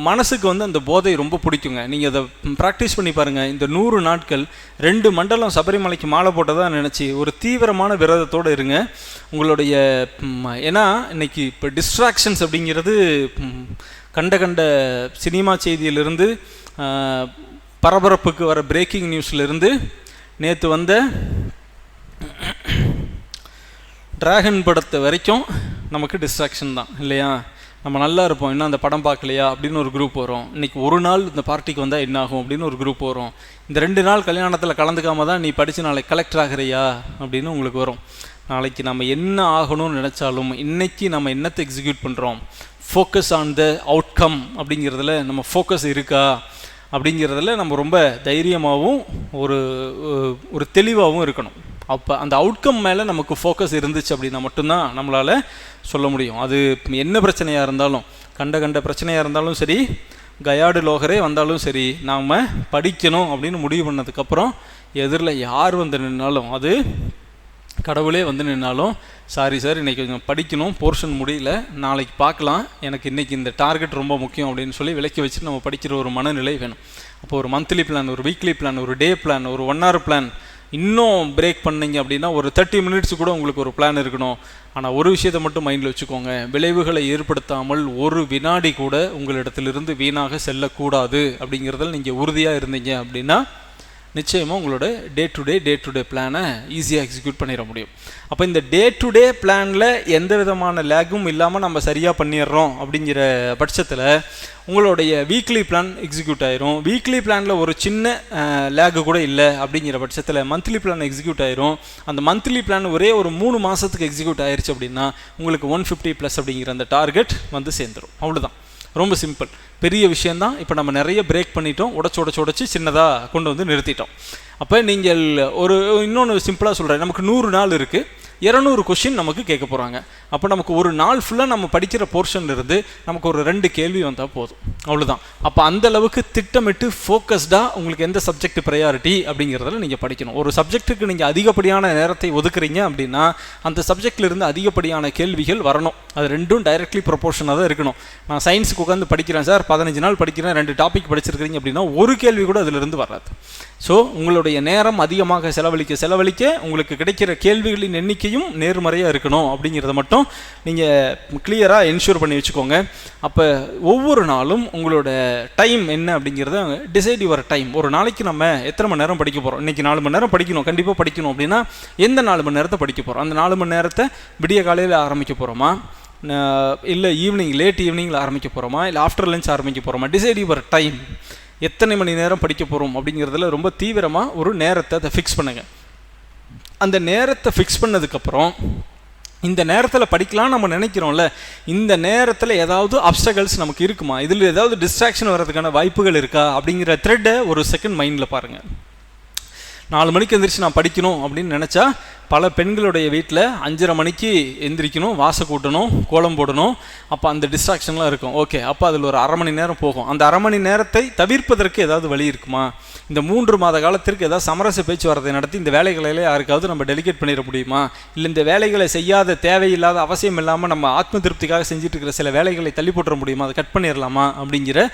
மனசுக்கு அந்த போதை ரொம்ப பிடிக்குங்க. நீங்கள் அதை ப்ராக்டிஸ் பண்ணி பாருங்கள். இந்த 100 நாட்கள் 2 மண்டலம் சபரிமலைக்கு மாலை போட்டதாக நினச்சி ஒரு தீவிரமான விரதத்தோடு இருங்க. உங்களுடைய ஏன்னா இன்றைக்கி இப்போ டிஸ்ட்ராக்ஷன்ஸ் அப்படிங்கிறது கண்ட சினிமா செய்தியிலிருந்து பரபரப்புக்கு வர பிரேக்கிங் நியூஸ்லேருந்து நேற்று வந்த டிராகன் படத்தை வரைக்கும் நமக்கு டிஸ்ட்ராக்ஷன் தான் இல்லையா. நம்ம நல்லா இருப்போம், இன்னும் அந்த படம் பார்க்கலையா அப்படின்னு ஒரு குரூப் வரும். இன்றைக்கி ஒரு நாள் இந்த பார்ட்டிக்கு வந்தால் என்ன ஆகும் அப்படின்னு ஒரு குரூப் வரும். இந்த 2 நாள் கல்யாணத்தில் கலந்துக்காம தான் நீ படித்து நாளைக்கு கலெக்டர் ஆகிறியா அப்படின்னு உங்களுக்கு வரும். நாளைக்கு நம்ம என்ன ஆகணும்னு நினச்சாலும் இன்றைக்கி நம்ம என்னத்தை எக்ஸிக்யூட் பண்ணுறோம், ஃபோக்கஸ் ஆன் த அவுட்கம் அப்படிங்கிறதுல நம்ம ஃபோக்கஸ் இருக்கா அப்படிங்கிறதுல நம்ம ரொம்ப தைரியமாகவும் ஒரு தெளிவாகவும் இருக்கணும். அப்போ அந்த அவுட்கம் மேலே நமக்கு ஃபோக்கஸ் இருந்துச்சு அப்படின்னா மட்டும்தான் நம்மளால் சொல்ல முடியும். அது என்ன பிரச்சனையாக இருந்தாலும், கண்ட பிரச்சனையாக இருந்தாலும் சரி, கயாடு லோகரே வந்தாலும் சரி, நாம் படிக்கணும் அப்படின்னு முடிவு பண்ணதுக்கப்புறம் எதிரில் யார் வந்து நின்னாலும், அது கடவுளே வந்து நின்னாலும், சாரி சார் இன்றைக்கி கொஞ்சம் படிக்கணும், போர்ஷன் முடியல, நாளைக்கு பார்க்கலாம், எனக்கு இன்றைக்கி இந்த டார்கெட் ரொம்ப முக்கியம் அப்படின்னு சொல்லி விலக்கி வச்சுட்டு நம்ம படிக்கிற ஒரு மனநிலை வேணும். அப்போ ஒரு மந்த்லி பிளான், ஒரு வீக்லி பிளான், ஒரு டே பிளான், ஒரு 1 hour பிளான், இன்னும் பிரேக் பண்ணீங்க அப்படின்னா ஒரு 30 மினிட்ஸ் கூட உங்களுக்கு ஒரு பிளான் இருக்கணும். ஆனால் ஒரு விஷயத்தை மட்டும் மைண்டில் வச்சுக்கோங்க, விளைவுகளை ஏற்படுத்தாமல் ஒரு வினாடி கூட உங்களிடத்திலிருந்து வீணாக செல்லக்கூடாது. அப்படிங்கிறதில் நீங்கள் உறுதியாக இருந்தீங்க அப்படின்னா நிச்சயமாக உங்களோட டே டு டே பிளானை ஈஸியாக எக்ஸிக்யூட் பண்ணிட முடியும். அப்போ இந்த டே டு டே பிளானில் எந்த விதமான லேகும் இல்லாமல் நம்ம சரியாக பண்ணிடுறோம் அப்படிங்கிற பட்சத்தில் உங்களுடைய வீக்லி பிளான் எக்ஸிக்யூட் ஆயிரும். வீக்லி பிளானில் ஒரு சின்ன லேகு கூட இல்லை அப்படிங்கிற பட்சத்தில் மந்த்லி பிளான் எக்ஸிக்யூட் ஆயிரும். அந்த மந்த்லி பிளான் ஒரே ஒரு 3 மாதத்துக்கு எக்ஸிக்யூட் ஆயிடுச்சு அப்படின்னா உங்களுக்கு 150+ அப்படிங்கிற அந்த டார்கெட் வந்து சேர்ந்துடும். அவ்வளோதான், ரொம்ப சிம்பிள், பெரிய விஷயந்தான். இப்போ நம்ம நிறைய பிரேக் பண்ணிட்டோம், உடச்சி சின்னதாக கொண்டு வந்து நிறுத்திட்டோம். அப்போ நீங்கள் இன்னொன்று சிம்பிளாக சொல்கிறேன், நமக்கு 100 நாள் இருக்குது, 200 கொஷின் நமக்கு கேட்க போகிறாங்க. அப்போ நமக்கு ஒரு நாள் ஃபுல்லாக நம்ம படிக்கிற போர்ஷன்லேருந்து நமக்கு ஒரு 2 கேள்வி வந்தால் போதும், அவ்வளோதான். அப்போ அந்த அளவுக்கு திட்டமிட்டு ஃபோக்கஸ்டாக உங்களுக்கு எந்த சப்ஜெக்ட் ப்ரையாரிட்டி அப்படிங்கிறதுல நீங்கள் படிக்கணும். ஒரு சப்ஜெக்ட்டுக்கு நீங்கள் அதிகப்படியான நேரத்தை ஒதுக்குறீங்க அப்படின்னா அந்த சப்ஜெக்ட்லேருந்து அதிகப்படியான கேள்விகள் வரணும். அது ரெண்டும் டைரக்ட்லி ப்ரொபோர்ஷனாக தான் இருக்கணும். நான் சயின்ஸுக்கு உட்காந்து படிக்கிறேன் சார், 15 நாள் படிக்கிறேன், 2 டாபிக் படிச்சிருக்கிறீங்க அப்படின்னா ஒரு கேள்வி கூட அதிலிருந்து வராது. ஸோ உங்களுடைய நேரம் அதிகமாக செலவழிக்க உங்களுக்கு கிடைக்கிற கேள்விகளின் எண்ணிக்கையும் நேர்மறையாக இருக்கணும் அப்படிங்கிறத மட்டும் நீங்கள் கிளியராக என்ஷூர் பண்ணி வச்சுக்கோங்க. அப்போ ஒவ்வொரு நாளும் உங்களோட டைம் என்ன அப்படிங்கிறத டிசைட் யுவர் டைம். ஒரு நாளைக்கு நம்ம எத்தனை மணி நேரம் படிக்க போகிறோம்? இன்றைக்கி 4 மணி நேரம் படிக்கணும், கண்டிப்பாக படிக்கணும் அப்படின்னா எந்த 4 மணி நேரத்தை படிக்க போகிறோம்? அந்த 4 மணி நேரத்தை விடிய காலையில் ஆரம்பிக்க போகிறோமா, இல்லை லேட் ஈவினிங்கில் ஆரம்பிக்க போகிறோமா, இல்லை ஆஃப்டர் லஞ்ச் ஆரம்பிக்க போகிறோமா? Decide your time. எத்தனை மணி நேரம் படிக்க போகிறோம் அப்படிங்கிறதுல ரொம்ப தீவிரமாக ஒரு நேரத்தை அதை ஃபிக்ஸ் பண்ணுங்கள். அந்த நேரத்தை ஃபிக்ஸ் பண்ணதுக்கப்புறம் இந்த நேரத்தில் படிக்கலாம் நம்ம நினைக்கிறோம்ல, இந்த நேரத்தில் ஏதாவது அப்ஸ்டகல்ஸ் நமக்கு இருக்குமா, இதில் ஏதாவது டிஸ்ட்ராக்ஷன் வர்றதுக்கான வாய்ப்புகள் இருக்கா அப்படிங்கிற த்ரெட்டை ஒரு செகண்ட் மைண்டில் பாருங்கள். 4 மணிக்கு எந்திரிச்சு நான் படிக்கணும் அப்படின்னு நினச்சா பல பெண்களுடைய வீட்டில் 5:30 மணிக்கு எந்திரிக்கணும், வாசை கூட்டணும், கோலம் போடணும். அப்போ அந்த டிஸ்ட்ராக்ஷன்லாம் இருக்கும். ஓகே, அப்போ அதில் ஒரு 1/2 மணி நேரம் போகும். அந்த 1/2 மணி நேரத்தை தவிர்ப்பதற்கு ஏதாவது வழி இருக்குமா? இந்த 3 மாத காலத்திற்கு ஏதாவது சமரச பேச்சுவார்த்தை நடத்தி இந்த வேலைகளில் யாருக்காவது நம்ம டெலிகேட் பண்ணிட முடியுமா? இல்லை இந்த வேலைகளை செய்யாத தேவையில்லாத அவசியம் இல்லாமல் நம்ம ஆத்ம திருப்திக்காக செஞ்சுட்டு இருக்கிற சில வேலைகளை தள்ளி போட்டுற முடியுமா, அதை கட் பண்ணிடலாமா அப்படிங்கிற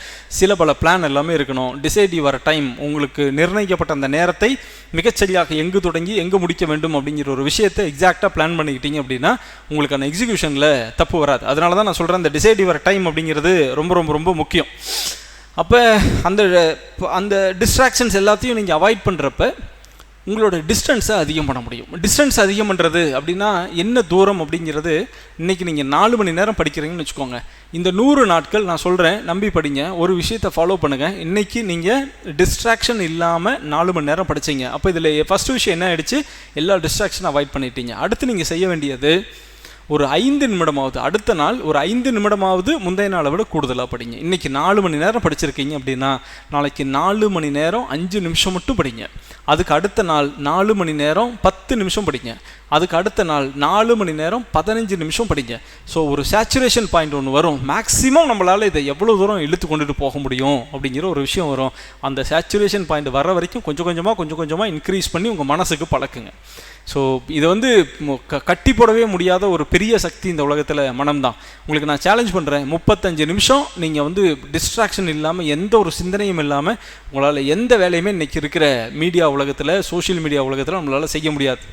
பல பிளான் எல்லாமே இருக்கணும். Decide your time. உங்களுக்கு நிர்ணயிக்கப்பட்ட அந்த நேரத்தை மிகச்சரியாக எங்கு தொடங்கி எங்கு முடிக்க வேண்டும் அப்படிங்கிற ஒரு விஷயத்தை எக்ஸாக்டாக பிளான் பண்ணிக்கிட்டீங்க அப்படின்னா உங்களுக்கான எக்ஸிக்யூஷனில் தப்பு வராது. அதனால தான் நான் சொல்கிறேன், அந்த டிசைட் யுவர் டைம் அப்படிங்கிறது ரொம்ப ரொம்ப ரொம்ப முக்கியம். அப்போ அந்த டிஸ்ட்ராக்ஷன்ஸ் எல்லாத்தையும் நீங்கள் அவாய்ட் பண்ணுறப்ப உங்களோட டிஸ்டன்ஸை அதிகம் பண்ண முடியும். டிஸ்டன்ஸ் அதிகம் பண்ணுறது அப்படின்னா என்ன தூரம் அப்படிங்கிறது, இன்றைக்கி நீங்கள் 4 மணி நேரம் படிக்கிறீங்கன்னு வச்சுக்கோங்க. இந்த 100 நாட்கள் நான் சொல்கிறேன், நம்பி படிங்க, ஒரு விஷயத்தை ஃபாலோ பண்ணுங்கள். இன்றைக்கி நீங்கள் டிஸ்ட்ராக்ஷன் இல்லாமல் 4 மணி நேரம் படிச்சிங்க. அப்போ இதில் ஃபஸ்ட்டு விஷயம் என்ன ஆகிடுச்சு, எல்லா டிஸ்ட்ராக்ஷனும் அவாய்ட் பண்ணிட்டீங்க. அடுத்து நீங்கள் செய்ய வேண்டியது ஒரு 5 நிமிடமாவது, அடுத்த நாள் ஒரு 5 நிமிடமாவது முந்தைய நாளை விட கூடுதலாக படிங்க. இன்றைக்கி 4 மணி நேரம் படிச்சிருக்கீங்க அப்படின்னா நாளைக்கு 4 மணி நேரம் 5 நிமிஷம் மட்டும் படிங்க. அதுக்கு அடுத்த நாள் 4 மணி நேரம் 10 நிமிஷம் படிங்க. அதுக்கு அடுத்த நாள் 4 மணி நேரம் 15 நிமிஷம் படிங்க. ஸோ ஒரு சேச்சுரேஷன் பாயிண்ட் ஒன்று வரும். மேக்ஸிமம் நம்மளால் இதை எவ்வளோ தூரம் இழுத்து கொண்டுட்டு போக முடியும் அப்படிங்கிற ஒரு விஷயம் வரும். அந்த சேச்சுரேஷன் பாயிண்ட் வர வரைக்கும் கொஞ்சம் கொஞ்சமாக இன்க்ரீஸ் பண்ணி உங்கள் மனசுக்கு பழக்குங்க. ஸோ இதை வந்து கட்டி போடவே முடியாத ஒரு பெரிய சக்தி இந்த உலகத்தில் மனம்தான். உங்களுக்கு நான் சேலஞ்ச் பண்ணுறேன், 35 நிமிஷம் நீங்கள் வந்து டிஸ்ட்ராக்ஷன் இல்லாமல் எந்த ஒரு சிந்தனையும் இல்லாமல் உங்களால் எந்த வேலையுமே இன்றைக்கி இருக்கிற மீடியா உலகத்தில், சோஷியல் மீடியா உலகத்தில் நம்மளால் செய்ய முடியாது.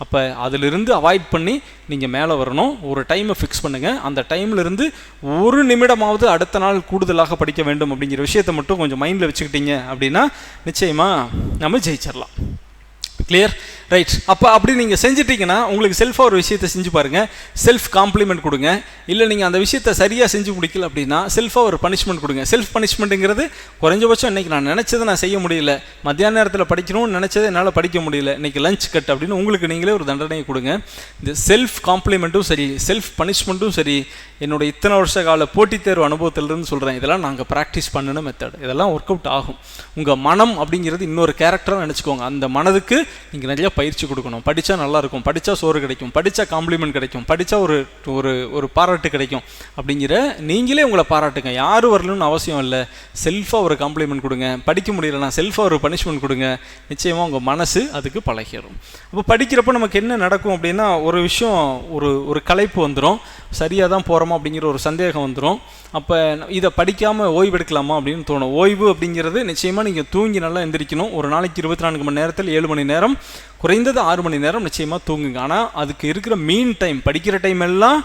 அப்போ அதிலிருந்து அவாய்ட் பண்ணி நீங்கள் மேலே வரணும். ஒரு டைமை ஃபிக்ஸ் பண்ணுங்கள். அந்த டைம்லேருந்து 1 நிமிடமாவது அடுத்த நாள் கூடுதலாக படிக்க வேண்டும் அப்படிங்கிற விஷயத்தை மட்டும் கொஞ்சம் மைண்டில் வச்சுக்கிட்டீங்க அப்படின்னா நிச்சயமாக நம்ம ஜெயிச்சிடலாம். Clear, right? அப்போ அப்படி நீங்கள் செஞ்சிட்டிங்கன்னா உங்களுக்கு செல்ஃபாக ஒரு விஷயத்தை செஞ்சு பாருங்கள், செல்ஃப் காம்ப்ளிமெண்ட் கொடுங்க. இல்லை நீங்கள் அந்த விஷயத்தை சரியாக செஞ்சு முடிக்கல அப்படின்னா செல்ஃபாக ஒரு பனிஷ்மெண்ட் கொடுங்க. செல்ஃப் பனிஷ்மெண்ட்டுங்கிறது குறைஞ்சபட்சம் இன்றைக்கி நான் நினச்சதை நான் செய்ய முடியல, மத்தியான நேரத்தில் படிக்கணும்னு நினச்சதை என்னால் படிக்க முடியல, இன்றைக்கி லஞ்ச் கட் அப்படின்னு உங்களுக்கு நீங்களே ஒரு தண்டனையை கொடுங்க. இந்த செல்ஃப் காம்ப்ளிமெண்ட்டும் சரி, செல்ஃப் பனிஷ்மெண்ட்டும் சரி, என்னோட இத்தனை வருஷ கால போட்டித் தேர்வு அனுபவத்திலிருந்து சொல்கிறேன், இதெல்லாம் நாங்கள் ப்ராக்டிஸ் பண்ணின மெத்தட். இதெல்லாம் ஒர்க் அவுட் ஆகும். உங்கள் மனம் அப்படிங்கிறது இன்னொரு கேரக்டராக நினச்சிக்கோங்க. அந்த மனதுக்கு நீங்கள் நிறைய பயிற்சி கொடுக்கணும். படித்தா நல்லாயிருக்கும், படித்தா சோறு கிடைக்கும், படித்தா காம்ப்ளிமெண்ட் கிடைக்கும், படித்தா ஒரு ஒரு ஒரு பாராட்டு கிடைக்கும் அப்படிங்கிற நீங்களே உங்களை பாராட்டுங்க. யாரும் வரணும்னு அவசியம் இல்லை. செல்ஃபாக ஒரு காம்ப்ளிமெண்ட் கொடுங்க. படிக்க முடியலைன்னா செல்ஃபாக ஒரு பனிஷ்மெண்ட் கொடுங்க. நிச்சயமாக உங்கள் மனசு அதுக்கு பழகிடும். அப்போ படிக்கிறப்ப நமக்கு என்ன நடக்கும் அப்படின்னா, ஒரு விஷயம் ஒரு களைப்பு வந்துடும், சரியாக தான் போகிறோமா அப்படிங்கிற ஒரு சந்தேகம் வந்துடும். அப்போ இதை படிக்காமல் ஓய்வு எடுக்கலாமா அப்படின்னு தோணும். ஓய்வு அப்படிங்கிறது நிச்சயமாக நீங்கள் தூங்கி நல்லா எந்திரிக்கணும். ஒரு நாளைக்கு 24 மணி நேரத்தில் 7 மணி நேரம், குறைந்தது 6 மணி நேரம் நிச்சயமாக தூங்குங்க. ஆனால் அதுக்கு இருக்கிற மீன் டைம், படிக்கிற டைம் எல்லாம்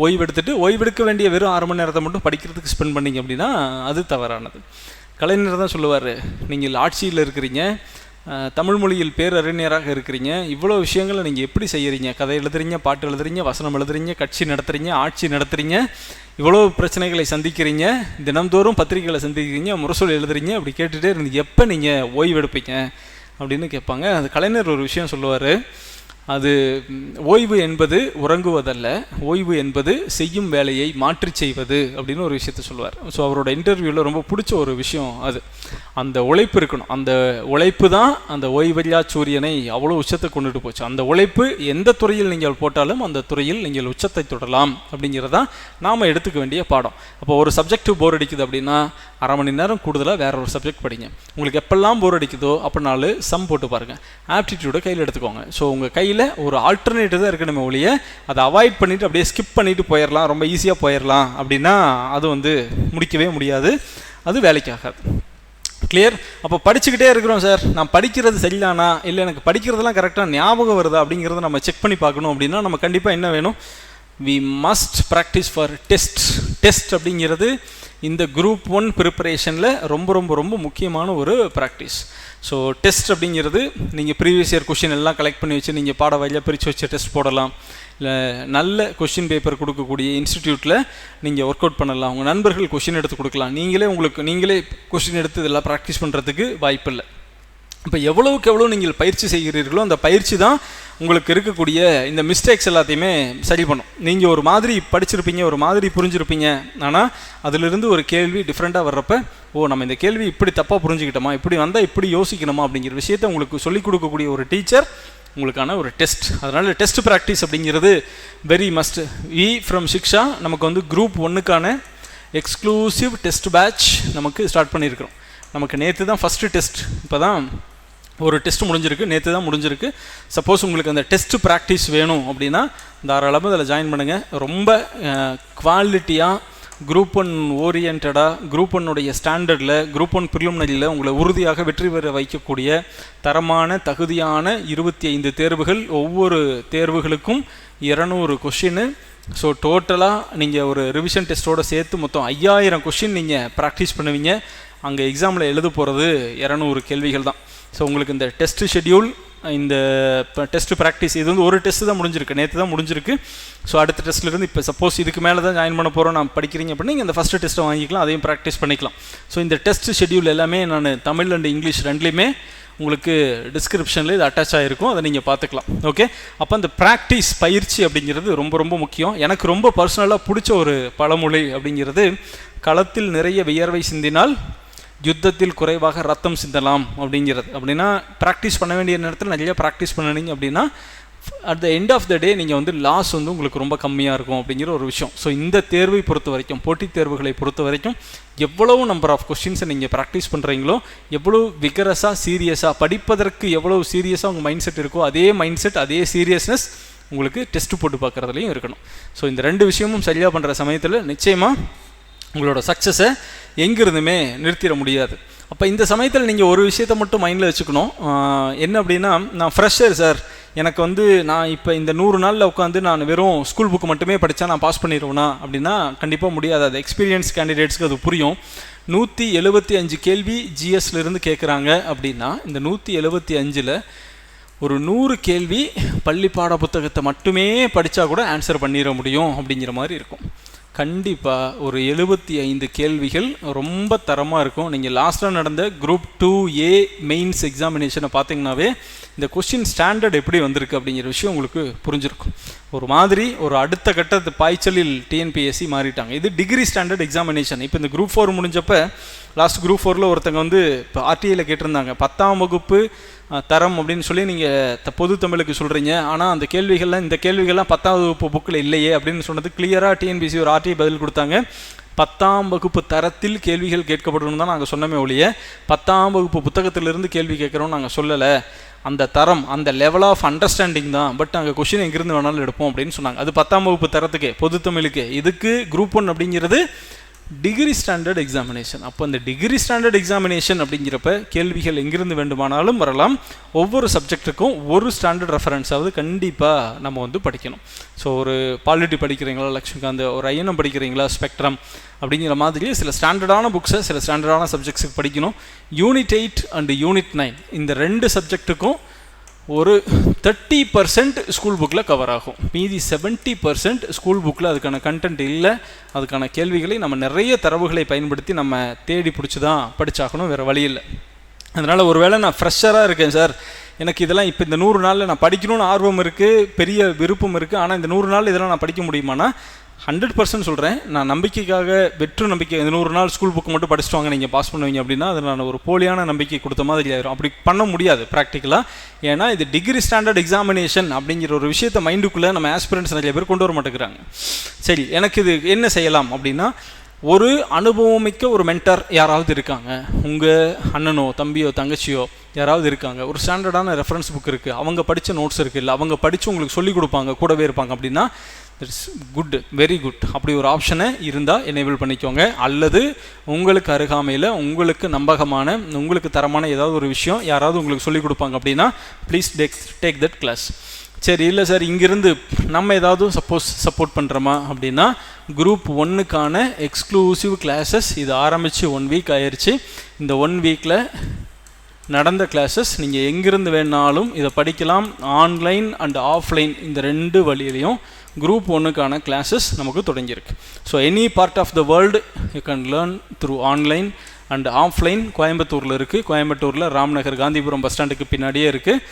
ஓய்வெடுத்துட்டு ஓய்வெடுக்க வேண்டிய வெறும் 6 மணி நேரத்தை மட்டும் படிக்கிறதுக்கு ஸ்பெண்ட் பண்ணிங்க அப்படின்னா அது தவறானது. கலைஞர் தான் சொல்லுவார், நீங்கள் ஆட்சியில் இருக்கிறீங்க, தமிழ் மொழியில் பேரறிஞராக இருக்கிறீங்க, இவ்வளோ விஷயங்களை நீங்கள் எப்படி செய்கிறீங்க? கதை எழுதுறீங்க, பாட்டு எழுதுறீங்க, வசனம் எழுதுறீங்க, கட்சி நடத்துகிறீங்க, ஆட்சி நடத்துகிறீங்க, இவ்வளோ பிரச்சனைகளை சந்திக்கிறீங்க, தினந்தோறும் பத்திரிகைகளை சந்திக்கிறீங்க, முரசொலி எழுதுறீங்க, அப்படி கேட்டுகிட்டே இருந்து எப்போ நீங்கள் ஓய்வெடுப்பீங்க அப்படின்னு கேட்பாங்க. அது கலைஞர் ஒரு விஷயம் சொல்லுவார், அது ஓய்வு என்பது உறங்குவதல்ல, ஓய்வு என்பது செய்யும் வேலையை மாற்றி செய்வது அப்படின்னு ஒரு விஷயத்த சொல்லுவார். ஸோ அவரோட இன்டர்வியூவில் ரொம்ப பிடிச்ச ஒரு விஷயம் அது. அந்த உழைப்பு இருக்கணும். அந்த உழைப்பு தான் அந்த ஓய்வறியா சூரியனை அவ்வளோ உச்சத்தை கொண்டுட்டு போச்சு. அந்த உழைப்பு எந்த துறையில் நீங்கள் போட்டாலும் அந்த துறையில் நீங்கள் உச்சத்தை தொடலாம் அப்படிங்கிறதான் நாம் எடுத்துக்க வேண்டிய பாடம். அப்போ ஒரு சப்ஜெக்ட் போர் அடிக்குது அப்படின்னா 1/2 மணி நேரம் கூடுதலாக வேற ஒரு சப்ஜெக்ட் படிங்க. உங்களுக்கு எப்பெல்லாம் போர் அடிக்குதோ அப்போ 4 சம் போட்டு பாருங்கள். ஆப்டிடியூடை கையில் எடுத்துக்கோங்க. ஸோ உங்கள் கையில் ஒரு ஆல்டர்னேட்டிவ் தான் இருக்கணுமே ஒழிய அதை அவாய்ட் பண்ணிவிட்டு அப்படியே ஸ்கிப் பண்ணிவிட்டு போயிடலாம், ரொம்ப ஈஸியாக போயிடலாம் அப்படின்னா அது முடிக்கவே முடியாது, அது வேலைக்காகாது. கிளியர்? அப்போ படிச்சுக்கிட்டே இருக்கிறோம் சார், நான் படிக்கிறது சரிதானா இல்லை எனக்கு படிக்கிறதெல்லாம் கரெக்டாக ஞாபகம் வருதா அப்படிங்கிறத நம்ம செக் பண்ணி பார்க்கணும். அப்படின்னா நம்ம கண்டிப்பாக என்ன வேணும்? We must practise for test. Test அப்படிங்கிறது இந்த குரூப் 1 ப்ரிப்பரேஷனில் ரொம்ப ரொம்ப ரொம்ப முக்கியமான ஒரு ப்ராக்டிஸ். ஸோ டெஸ்ட் அப்படிங்கிறது நீங்கள் ப்ரீவியஸ் இயர் கொஷின் எல்லாம் கலெக்ட் பண்ணி வச்சு நீங்கள் பாட வழியாக பிரித்து வச்சு டெஸ்ட் போடலாம். இல்லை நல்ல கொஷின் பேப்பர் கொடுக்கக்கூடிய இன்ஸ்டிடியூட்டில் நீங்கள் ஒர்க் அவுட் பண்ணலாம். உங்கள் நண்பர்கள் கொஷின் எடுத்து கொடுக்கலாம். நீங்களே கொஷின் எடுத்து இதெல்லாம் ப்ராக்டிஸ் பண்ணுறதுக்கு வாய்ப்பு இல்லை. இப்போ எவ்வளவுக்கு எவ்வளோ நீங்கள் பயிற்சி செய்கிறீர்களோ அந்த பயிற்சி தான் உங்களுக்கு இருக்கக்கூடிய இந்த மிஸ்டேக்ஸ் எல்லாத்தையுமே சரி பண்ணும். நீங்கள் ஒரு மாதிரி படிச்சிருப்பீங்க, ஒரு மாதிரி புரிஞ்சிருப்பீங்க, ஆனால் அதிலிருந்து ஒரு கேள்வி டிஃப்ரெண்ட்டாக வர்றப்ப நம்ம இந்த கேள்வி இப்படி தப்பாக புரிஞ்சுக்கிட்டோமா, இப்படி வந்தால் இப்படி யோசிக்கணுமா அப்படிங்கிற விஷயத்தை உங்களுக்கு சொல்லிக் கொடுக்கக்கூடிய ஒரு டீச்சர் உங்களுக்கான ஒரு டெஸ்ட். அதனால் டெஸ்ட் ப்ராக்டிஸ் அப்படிங்கிறது வெரி மஸ்ட். ஃப்ரம் சிக்ஷா நமக்கு குரூப் 1க்கான எக்ஸ்க்ளூசிவ் டெஸ்ட் பேட்ச் நமக்கு ஸ்டார்ட் பண்ணியிருக்கிறோம். நமக்கு நேற்று தான் ஃபஸ்ட்டு டெஸ்ட், இப்போ தான் ஒரு டெஸ்ட் முடிஞ்சிருக்கு, நேற்று தான் முடிஞ்சிருக்கு. சப்போஸ் உங்களுக்கு அந்த டெஸ்ட் ப்ராக்டிஸ் வேணும் அப்படின்னா தாராளமாக அதில் ஜாயின் பண்ணுங்கள். ரொம்ப குவாலிட்டியாக குரூப் 1 ஓரியன்டாக குரூப் 1 ஸ்டாண்டர்டில் குரூப் 1 ப்ரிலிமினரியில் உங்களை உறுதியாக வெற்றி பெற வைக்கக்கூடிய தரமான தகுதியான 25 தேர்வுகள், ஒவ்வொரு தேர்வுகளுக்கும் 200 கொஷின்னு. ஸோ டோட்டலாக நீங்கள் ஒரு ரிவிஷன் டெஸ்ட்டோடு சேர்த்து மொத்தம் 5000 கொஷின் நீங்கள் ப்ராக்டிஸ் பண்ணுவீங்க. அங்கே எக்ஸாமில் எழுத போகிறது 200 கேள்விகள் தான். ஸோ உங்களுக்கு இந்த டெஸ்ட் ஷெட்யூல், இந்த டெஸ்ட் ப்ராக்டிஸ் இது ஒரு டெஸ்ட்டு தான் முடிஞ்சிருக்கு, நேற்று தான் முடிஞ்சிருக்கு. ஸோ அடுத்த டெஸ்ட்லேருந்து இப்போ சப்போஸ் இதுக்கு மேலே தான் ஜாயின் பண்ண போகிறோம் நான் படிக்கிறீங்க அப்படின்னா நீங்கள் இந்த ஃபஸ்ட்டு டெஸ்ட்டை வாங்கிக்கலாம், அதையும் ப்ராக்டிஸ் பண்ணிக்கலாம். ஸோ இந்த டெஸ்ட் ஷெட்யூல் எல்லாமே நான் தமிழ் அண்ட் இங்கிலீஷ் ரெண்டுலேயுமே உங்களுக்கு டிஸ்கிரிப்ஷனில் இது அட்டாச் ஆகிருக்கும், அதை நீங்கள் பார்த்துக்கலாம். ஓகே, அப்போ அந்த ப்ராக்டிஸ் பயிற்சி அப்படிங்கிறது ரொம்ப ரொம்ப முக்கியம். எனக்கு ரொம்ப பர்சனலாக பிடிச்ச ஒரு பழமொழி அப்படிங்கிறது, களத்தில் நிறைய வியர்வை சிந்தினால் யுத்தத்தில் குறைவாக ரத்தம் சிந்தலாம் அப்படிங்கிறது. அப்படின்னா ப்ராக்டிஸ் பண்ண வேண்டிய நேரத்தில் நிறைய ப்ராக்டிஸ் பண்ணினீங்க அப்படின்னா at the end of the day நீங்கள் லாஸ் உங்களுக்கு ரொம்ப கம்மியாக இருக்கும் அப்படிங்கிற ஒரு விஷயம். ஸோ இந்த தேர்வை பொறுத்த வரைக்கும், போட்டித் தேர்வுகளை பொறுத்த வரைக்கும் எவ்வளவு நம்பர் ஆஃப் கொஸ்டின்ஸை நீங்கள் ப்ராக்டிஸ் பண்ணுறீங்களோ, எவ்வளோ விகரஸாக சீரியஸாக படிப்பதற்கு எவ்வளோ சீரியஸாக உங்கள் மைண்ட் செட் இருக்கோ அதே மைண்ட் செட், அதே சீரியஸ்னஸ் உங்களுக்கு டெஸ்ட்டு போட்டு பார்க்குறதுலையும் இருக்கணும். ஸோ இந்த 2 விஷயமும் சரியாக பண்ணுற சமயத்தில் நிச்சயமாக உங்களோட சக்ஸஸை எங்கிருந்துமே நிறுத்திட முடியாது. அப்போ இந்த சமயத்தில் நீங்கள் ஒரு விஷயத்தை மட்டும் மைண்டில் வச்சுக்கணும். என்ன அப்படின்னா, நான் ஃப்ரெஷர் சார், எனக்கு நான் இப்போ இந்த 100 நாளில் உட்காந்து நான் வெறும் ஸ்கூல் புக்கு மட்டுமே படித்தா நான் பாஸ் பண்ணிடுவேனா அப்படின்னா கண்டிப்பாக முடியாது. அது எக்ஸ்பீரியன்ஸ் கேண்டிடேட்ஸ்க்கு அது புரியும். 175 கேள்வி ஜிஎஸ்லேருந்து கேட்குறாங்க அப்படின்னா இந்த 175ல் ஒரு 100 கேள்வி பள்ளி பாட புத்தகத்தை மட்டுமே படித்தா கூட ஆன்சர் பண்ணிட முடியும் அப்படிங்கிற மாதிரி இருக்கும். கண்டிப்பாக ஒரு 75 கேள்விகள் ரொம்ப தரமாக இருக்கும். நீங்கள் லாஸ்ட்டாக நடந்த குரூப் 2A மெயின்ஸ் எக்ஸாமினேஷனை பார்த்தீங்கன்னாவே இந்த கொஸ்டின் ஸ்டாண்டர்ட் எப்படி வந்திருக்கு அப்படிங்கிற விஷயம் உங்களுக்கு புரிஞ்சிருக்கும். ஒரு மாதிரி ஒரு அடுத்த கட்டத்து பாய்ச்சலில் டிஎன்பிஎஸ்சி மாறிட்டாங்க. இது டிகிரி ஸ்டாண்டர்ட் எக்ஸாமினேஷன். இப்போ இந்த குரூப் 4 முடிஞ்சப்போ லாஸ்ட் குரூப் 4ல் ஒருத்தங்க வந்து இப்போ ஆர்டிஐயில் கேட்டிருந்தாங்க 10ஆம் வகுப்பு தரம் அப்படின்னு சொல்லி நீங்கள் பொது தமிழுக்கு சொல்கிறீங்க, ஆனால் அந்த கேள்விகள்லாம் இந்த கேள்விகள்லாம் 10ஆம் வகுப்பு புக்கில் இல்லையே அப்படின்னு சொன்னது கிளியராக டிஎன்பிஎஸ்சி ஒரு ஆர்டிஐ பதில் கொடுத்தாங்க. 10ஆம் வகுப்பு தரத்தில் கேள்விகள் கேட்கப்படணும் தான் நாங்கள் சொன்னமே ஒழிய 10ஆம் வகுப்பு புத்தகத்திலிருந்து கேள்வி கேட்குறோம் நாங்கள் சொல்லலை. அந்த தரம் அந்த லெவல் ஆஃப் அண்டர்ஸ்டாண்டிங் தான், பட் நாங்கள் கொஸ்டின் எங்கிருந்து வேணாலும் எடுப்போம் அப்படின்னு சொன்னாங்க. அது 10ஆம் வகுப்பு தரத்துக்கு பொது தமிழுக்கு. இதுக்கு குரூப் 1 அப்படிங்கிறது டிகிரி ஸ்டாண்டர்ட் எக்ஸாமினேஷன். அப்போ அந்த டிகிரி ஸ்டாண்டர்ட் எக்ஸாமினேஷன் அப்படிங்கிறப்ப கேள்விகள் எங்கிருந்து வேண்டுமானாலும் வரலாம். ஒவ்வொரு சப்ஜெக்ட்டுக்கும் ஒரு ஸ்டாண்டர்ட் ரெஃபரன்ஸாவது கண்டிப்பாக நம்ம வந்து படிக்கணும். ஸோ ஒரு பாலிட்டி படிக்கிறீங்களா லக்ஷ்மிகாந்த், ஒரு ஐஎன்எம் படிக்கிறீங்களா ஸ்பெக்ட்ரம் அப்படிங்கிற மாதிரி சில ஸ்டாண்டர்டான புக்ஸை சில ஸ்டாண்டர்டான சப்ஜெக்ட்ஸுக்கு படிக்கணும். யூனிட் 8 அண்ட் யூனிட் 9 இந்த 2 சப்ஜெக்ட்டுக்கும் ஒரு 30% ஸ்கூல் புக்கில் கவர் ஆகும். மீதி 70% ஸ்கூல் புக்கில் அதுக்கான கண்டென்ட் இல்லை. அதுக்கான கேள்விகளை நம்ம நிறைய தரவுகளை பயன்படுத்தி நம்ம தேடி பிடிச்சி தான் படித்தாகணும், வேறு வழி இல்லை. அதனால் ஒருவேளை நான் ஃப்ரெஷராக இருக்கேன் சார், எனக்கு இதெல்லாம் இப்போ இந்த 100 நாளில் நான் படிக்கணும்னு ஆர்வம் இருக்குது, பெரிய விருப்பம் இருக்குது, ஆனால் இந்த 100 நாள் இதெல்லாம் நான் படிக்க முடியுமானா 100% சொல்கிறேன். நான் நம்பிக்கைக்காக வெற்று நம்பிக்கை இந்த 100 நாள் ஸ்கூல் புக்கு மட்டும் படிச்சுட்டு வாங்க நீங்கள் பாஸ் பண்ணுவீங்க அப்படின்னா அது நான் ஒரு போலியான நம்பிக்கை கொடுத்த மாதிரி ஆயிரும். அப்படி பண்ண முடியாது ப்ராக்டிக்கலாக. ஏன்னா இது டிகிரி ஸ்டாண்டர்ட் எக்ஸாமினேஷன் அப்படிங்கிற ஒரு விஷயத்தை மைண்டுக்குள்ளே நம்ம ஆஸ்பிரண்ட்ஸ் நிறைய பேர் கொண்டு வர மாட்டேங்கிறாங்க. சரி, எனக்கு இது என்ன செய்யலாம் அப்படின்னா, ஒரு அனுபவமிக்க ஒரு மென்டர் யாராவது இருக்காங்க, உங்கள் அண்ணனோ தம்பியோ தங்கச்சியோ யாராவது இருக்காங்க, ஒரு ஸ்டாண்டர்டான ரெஃபரன்ஸ் புக் இருக்குது, அவங்க படித்த நோட்ஸ் இருக்குது, இல்லை அவங்க படித்து உங்களுக்கு சொல்லிக் கொடுப்பாங்க, கூடவே இருப்பாங்க அப்படின்னா இட்ஸ் குட், வெரி குட். அப்படி ஒரு ஆப்ஷனை இருந்தால் எனேபிள் பண்ணிக்கோங்க. அல்லது உங்களுக்கு அருகாமையில் உங்களுக்கு நம்பகமான உங்களுக்கு தரமான ஏதாவது ஒரு விஷயம் யாராவது உங்களுக்கு சொல்லிக் கொடுப்பாங்க அப்படின்னா ப்ளீஸ் டேக் தட் கிளாஸ். சரி, இல்லை சார் இங்கிருந்து நம்ம ஏதாவது சப்போர்ட் பண்ணுறோமா அப்படின்னா குரூப் 1க்கான எக்ஸ்க்ளூசிவ் கிளாஸஸ் இது ஆரம்பித்து 1 வீக் ஆயிடுச்சு. இந்த 1 வீக்கில் நடந்த கிளாஸஸ் நீங்கள் எங்கிருந்து வேணாலும் இதை படிக்கலாம். ஆன்லைன் அண்ட் ஆஃப்லைன் இந்த 2 வழியிலையும் குரூப் 1க்கான கிளாஸஸ் நமக்கு தொடங்கியிருக்கு. So any part of the world you can learn through online and offline. கோயம்புத்தூரில் இருக்குது, கோயம்புத்தூரில் ராம்நகர் காந்திபுரம் பஸ் ஸ்டாண்டுக்கு பின்னாடியே இருக்குது.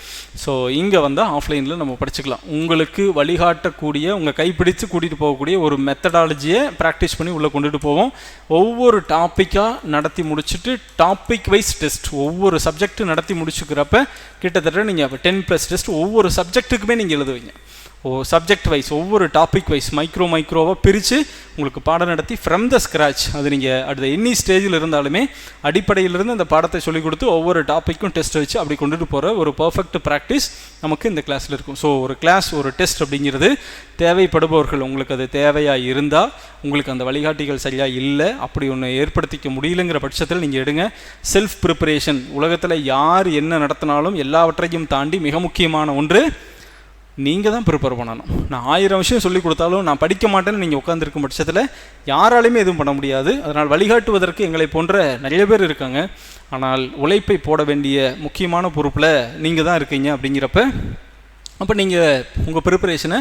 ஸோ இங்கே வந்தால் ஆஃப்லைனில் நம்ம படிச்சுக்கலாம். உங்களுக்கு வழிகாட்டக்கூடிய உங்கள் கைப்பிடித்து கூட்டிகிட்டு போகக்கூடிய ஒரு மெத்தடாலஜியை ப்ராக்டிஸ் பண்ணி உள்ளே கொண்டுட்டு போவோம். ஒவ்வொரு டாப்பிக்காக நடத்தி முடிச்சுட்டு டாபிக் வைஸ் டெஸ்ட் ஒவ்வொரு சப்ஜெக்ட்டு நடத்தி முடிச்சுக்கிறப்ப கிட்டத்தட்ட நீங்கள் 10+ டெஸ்ட் ஒவ்வொரு சப்ஜெக்ட்டுக்குமே நீங்கள் எழுதுவீங்க. சப்ஜெக்ட் வைஸ் ஒவ்வொரு டாபிக் வைஸ் மைக்ரோவாக பிரித்து உங்களுக்கு பாடம் நடத்தி ஃப்ரம் த ஸ்க்ராச், அது நீங்கள் அடுத்த எனி ஸ்டேஜில் இருந்தாலுமே அடிப்படையிலிருந்து அந்த பாடத்தை சொல்லிக் கொடுத்து ஒவ்வொரு டாப்பிக்கும் டெஸ்ட் வச்சு அப்படி கொண்டுட்டு போகிற ஒரு பர்ஃபெக்ட் ப்ராக்டிஸ் நமக்கு இந்த கிளாஸில் இருக்கும். ஸோ ஒரு கிளாஸ் ஒரு டெஸ்ட் அப்படிங்கிறது தேவைப்படுபவர்கள் உங்களுக்கு அது தேவையாக இருந்தால், உங்களுக்கு அந்த வழிகாட்டிகள் சரியாக இல்லை அப்படி ஒன்று ஏற்படுத்திக்க முடியலைங்கிற பட்சத்தில் நீங்கள் எடுங்க. செல்ஃப் ப்ரிப்பரேஷன் உலகத்தில் யார் என்ன நடத்தினாலும் எல்லாவற்றையும் தாண்டி மிக முக்கியமான ஒன்று நீங்கள் தான் ப்ரிப்பேர் பண்ணணும். நான் 1000 விஷயம் சொல்லி கொடுத்தாலும் நான் படிக்க மாட்டேன்னு நீங்கள் உட்காந்துருக்கும் பட்சத்தில் யாராலையுமே எதுவும் பண்ண முடியாது. அதனால் வழிகாட்டுவதற்கு எங்களை போன்ற நிறைய பேர் இருக்காங்க. ஆனால் உழைப்பை போட வேண்டிய முக்கியமான பொறுப்பில் நீங்கள் தான் இருக்கீங்க. அப்படிங்கிறப்ப அப்போ நீங்கள் உங்கள் ப்ரிப்பரேஷனை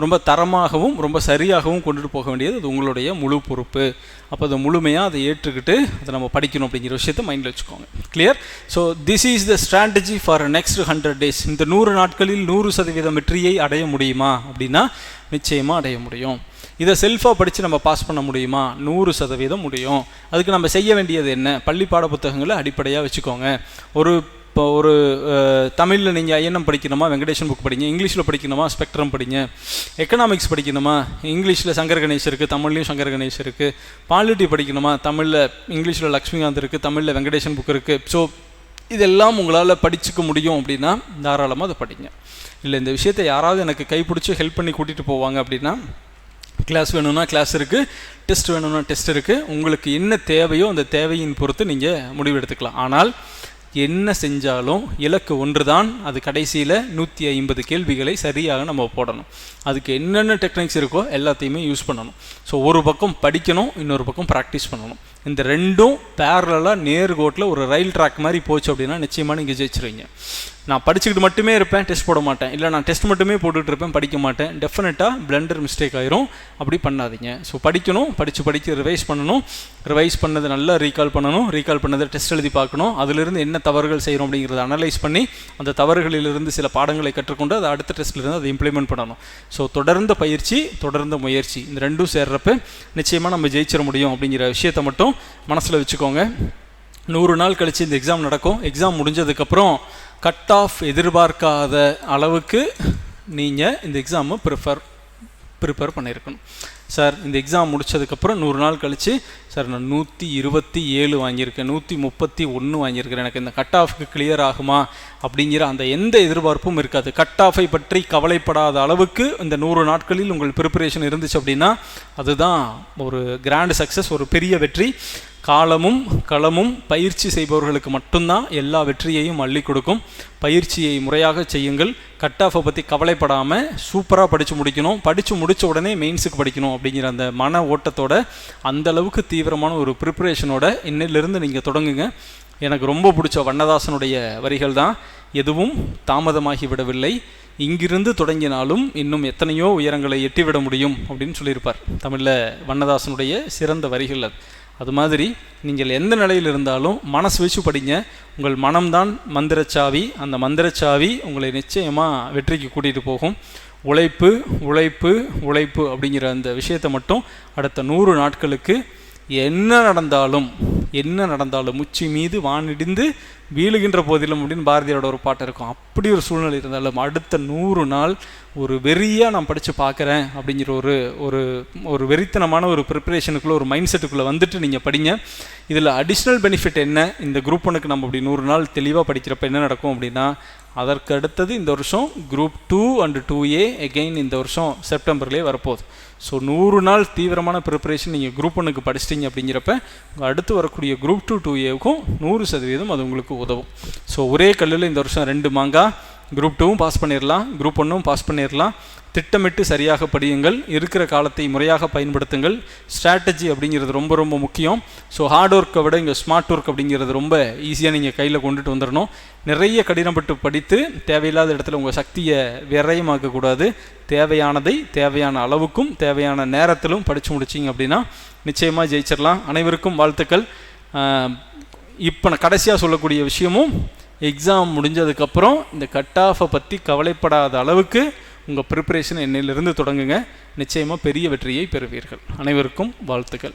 ரொம்ப தரமாகவும் ரொம்ப சரியாகவும் கொண்டுட்டு போக வேண்டியது அது உங்களுடைய முழு பொறுப்பு. அப்போ அதை முழுமையாக அதை ஏற்றுக்கிட்டு அதை நம்ம படிக்கணும் அப்படிங்கிற விஷயத்தை மைண்டில் வச்சுக்கோங்க. Clear? So this is the strategy for next 100 days. இந்த 100 நாட்களில் 100% வெற்றியை அடைய முடியுமா அப்படின்னா நிச்சயமாக அடைய முடியும். இதை செல்ஃபாக படித்து நம்ம பாஸ் பண்ண முடியுமா? 100% முடியும். அதுக்கு நம்ம செய்ய வேண்டியது என்ன? பள்ளி பாட புத்தகங்களை அடிப்படையாக வச்சுக்கோங்க. இப்போ ஒரு தமிழில் நீங்கள் ஐஎன்எம் படிக்கணுமா வெங்கடேஷன் புக் படிங்க, இங்கிலீஷில் படிக்கணுமா ஸ்பெக்ட்ரம் படிங்க, எக்கனாமிக்ஸ் படிக்கணுமா இங்கிலீஷில் சங்கர் கணேஷ் இருக்குது, தமிழ்லையும் சங்கர் கணேஷ் இருக்குது, பாலிட்டி படிக்கணுமா தமிழில் இங்கிலீஷில் லக்ஷ்மிகாந்த் இருக்குது, தமிழில் வெங்கடேஷன் புக் இருக்குது. ஸோ இதெல்லாம் உங்களால் படிச்சுக்க முடியும் அப்படின்னா தாராளமாக அதை படிங்க. இல்லை இந்த விஷயத்தை யாராவது எனக்கு கைப்பிடிச்சி ஹெல்ப் பண்ணி கூட்டிகிட்டு போவாங்க அப்படின்னா கிளாஸ் வேணும்னா கிளாஸ் இருக்குது, டெஸ்ட் வேணும்னா டெஸ்ட் இருக்குது. உங்களுக்கு என்ன தேவையோ அந்த தேவையின் பொறுத்து நீங்கள் முடிவு எடுத்துக்கலாம். ஆனால் என்ன செஞ்சாலும் இலக்கு ஒன்று தான். அது கடைசியில் 150 கேள்விகளை சரியாக நம்ம போடணும். அதுக்கு என்னென்ன டெக்னிக்ஸ் இருக்கோ எல்லாத்தையுமே யூஸ் பண்ணணும். ஸோ ஒரு பக்கம் படிக்கணும், இன்னொரு பக்கம் ப்ராக்டிஸ் பண்ணணும். இந்த ரெண்டும் பேரலாக நேர்கோட்டில் ஒரு ரயில் ட்ராக் மாதிரி போச்சு அப்படின்னா நிச்சயமாக நீங்கள் ஜெயிச்சிருவீங்க. நான் படிச்சுக்கிட்டு மட்டுமே இருப்பேன், டெஸ்ட் போட மாட்டேன், இல்லை நான் டெஸ்ட் மட்டுமே போட்டுகிட்டு இருப்பேன், படிக்க மாட்டேன், டெஃபினட்டாக பிளண்டர் மிஸ்டேக் ஆயிரும். அப்படி பண்ணாதீங்க. ஸோ படிக்கணும், படித்து ரிவைஸ் பண்ணணும், ரிவைஸ் பண்ணதை நல்லா ரீகால் பண்ணணும், ரீகால் பண்ணதை டெஸ்ட் எழுதி பார்க்கணும், அதிலிருந்து என்ன தவறுகள் செய்கிறோம் அப்படிங்கிறத அனலைஸ் பண்ணி அந்த தவறுகளிலிருந்து சில பாடங்களை கற்றுக்கொண்டு அதை அடுத்த டெஸ்ட்லேருந்து அதை இம்ப்ளிமெண்ட் பண்ணணும். ஸோ தொடர்ந்த பயிற்சி, தொடர்ந்த முயற்சி, இந்த ரெண்டும் சேர்றப்ப நிச்சயமாக நம்ம ஜெயிச்சிட முடியும் அப்படிங்கிற விஷயத்தை மட்டும் மனசில் வச்சுக்கோங்க. 100 நாள் கழித்து இந்த எக்ஸாம் நடக்கும். எக்ஸாம் முடிஞ்சதுக்கப்புறம் கட் ஆஃப் எதிர்பார்க்காத அளவுக்கு நீங்கள் இந்த எக்ஸாமை ப்ரிப்பேர் பண்ணியிருக்கணும். சார் இந்த எக்ஸாம் முடித்ததுக்கப்புறம் 100 நாள் கழித்து சார் நான் 127 வாங்கியிருக்கேன், 131 வாங்கியிருக்கிறேன், எனக்கு இந்த கட் ஆஃப்க்கு கிளியர் ஆகுமா அப்படிங்கிற அந்த எந்த எதிர்பார்ப்பும் இருக்காது. கட் ஆஃபை பற்றி கவலைப்படாத அளவுக்கு இந்த 100 நாட்களில் உங்கள் ப்ரிப்பரேஷன் இருந்துச்சு அப்படின்னா அதுதான் ஒரு கிராண்ட் சக்ஸஸ், ஒரு பெரிய வெற்றி. காலமும் களமும் பயிற்சி செய்பவர்களுக்கு மட்டும்தான் எல்லா வெற்றியையும் அள்ளி கொடுக்கும். பயிற்சியை முறையாக செய்யுங்கள். கட் ஆஃபை பற்றி கவலைப்படாமல் சூப்பராக படித்து முடிக்கணும், படித்து முடித்த உடனே மெயின்ஸுக்கு படிக்கணும் அப்படிங்கிற அந்த மன ஓட்டத்தோட, அந்தளவுக்கு தீவிரமான ஒரு ப்ரிப்பரேஷனோட இன்னிலிருந்து நீங்கள் தொடங்குங்க. எனக்கு ரொம்ப பிடிச்ச வண்ணதாசனுடைய வரிகள் தான், எதுவும் தாமதமாகி விடவில்லை, இங்கிருந்து தொடங்கினாலும் இன்னும் எத்தனையோ உயரங்களை எட்டிவிட முடியும் அப்படின்னு சொல்லியிருப்பார். தமிழில் வண்ணதாசனுடைய சிறந்த வரிகள் அது. அது மாதிரி நீங்கள் எந்த நிலையில் இருந்தாலும் மனசு வச்சு படிங்க. உங்கள் மனம்தான் மந்திரச்சாவி. அந்த மந்திரச்சாவி உங்களை நிச்சயமாக வெற்றிக்கு கூட்டிகிட்டு போகும். உழைப்பு உழைப்பு உழைப்பு அப்படிங்கிற அந்த விஷயத்தை மட்டும் அடுத்த 100 நாட்களுக்கு என்ன நடந்தாலும் உச்சி மீது வானிடிந்து வீழுகின்ற போதிலும் அப்படின்னு பாரதியாரோட ஒரு பாட்டு இருக்கும். அப்படி ஒரு சூழ்நிலை இருந்தாலும் அடுத்த 100 நாள் ஒரு வெறியாக நான் படித்து பார்க்குறேன் அப்படிங்கிற ஒரு வெறித்தனமான ஒரு ப்ரிப்பரேஷனுக்குள்ளே, ஒரு மைண்ட் செட்டுக்குள்ளே வந்துட்டு நீங்கள் படிங்க. இதில் அடிஷ்னல் பெனிஃபிட் என்ன, இந்த குரூப் 1க்கு நம்ம அப்படி 100 நாள் தெளிவாக படிக்கிறப்ப என்ன நடக்கும் அப்படின்னா, அதற்கு அடுத்தது இந்த வருஷம் குரூப் 2 அண்ட் 2A எகெயின் இந்த வருஷம் செப்டம்பர்லேயே வரப்போகுது. ஸோ 100 நாள் தீவிரமான ப்ரிப்பரேஷன் நீங்கள் குரூப் 1க்கு படிச்சிட்டிங்க அப்படிங்கிறப்ப அடுத்து வரக்கூடிய குரூப் 2 2Aவுக்கும் 100% அது உங்களுக்கு உதவும். ஸோ ஒரே கல்லில் இந்த வருஷம் 2 மாங்காய், குரூப் 2வும் பாஸ் பண்ணிடலாம், குரூப் 1வும் பாஸ் பண்ணிடலாம். திட்டமிட்டு சரியாக படியுங்கள், இருக்கிற காலத்தை முறையாக பயன்படுத்துங்கள். ஸ்ட்ராட்டஜி அப்படிங்கிறது ரொம்ப ரொம்ப முக்கியம். ஸோ ஹார்ட் ஒர்க்கை விட இங்கே ஸ்மார்ட் ஒர்க் அப்படிங்கிறது ரொம்ப ஈஸியாக நீங்கள் கையில் கொண்டுட்டு வந்துடணும். நிறைய கடினப்பட்டு படித்து தேவையில்லாத இடத்துல உங்கள் சக்தியை விரயமாக்கக்கூடாது. தேவையானதை தேவையான அளவுக்கும் தேவையான நேரத்திலும் படித்து முடிச்சிங்க அப்படின்னா நிச்சயமாக ஜெயிச்சிடலாம். அனைவருக்கும் வாழ்த்துக்கள். இப்போ நான் கடைசியாக சொல்லக்கூடிய விஷயமும், எக்ஸாம் முடிஞ்சதுக்கப்புறம் இந்த கட் ஆஃபை பற்றி கவலைப்படாத அளவுக்கு உங்கள் ப்ரிப்பரேஷன் என்னிலிருந்து தொடங்குங்க. நிச்சயமாக பெரிய வெற்றியை பெறுவீர்கள். அனைவருக்கும் வாழ்த்துக்கள்.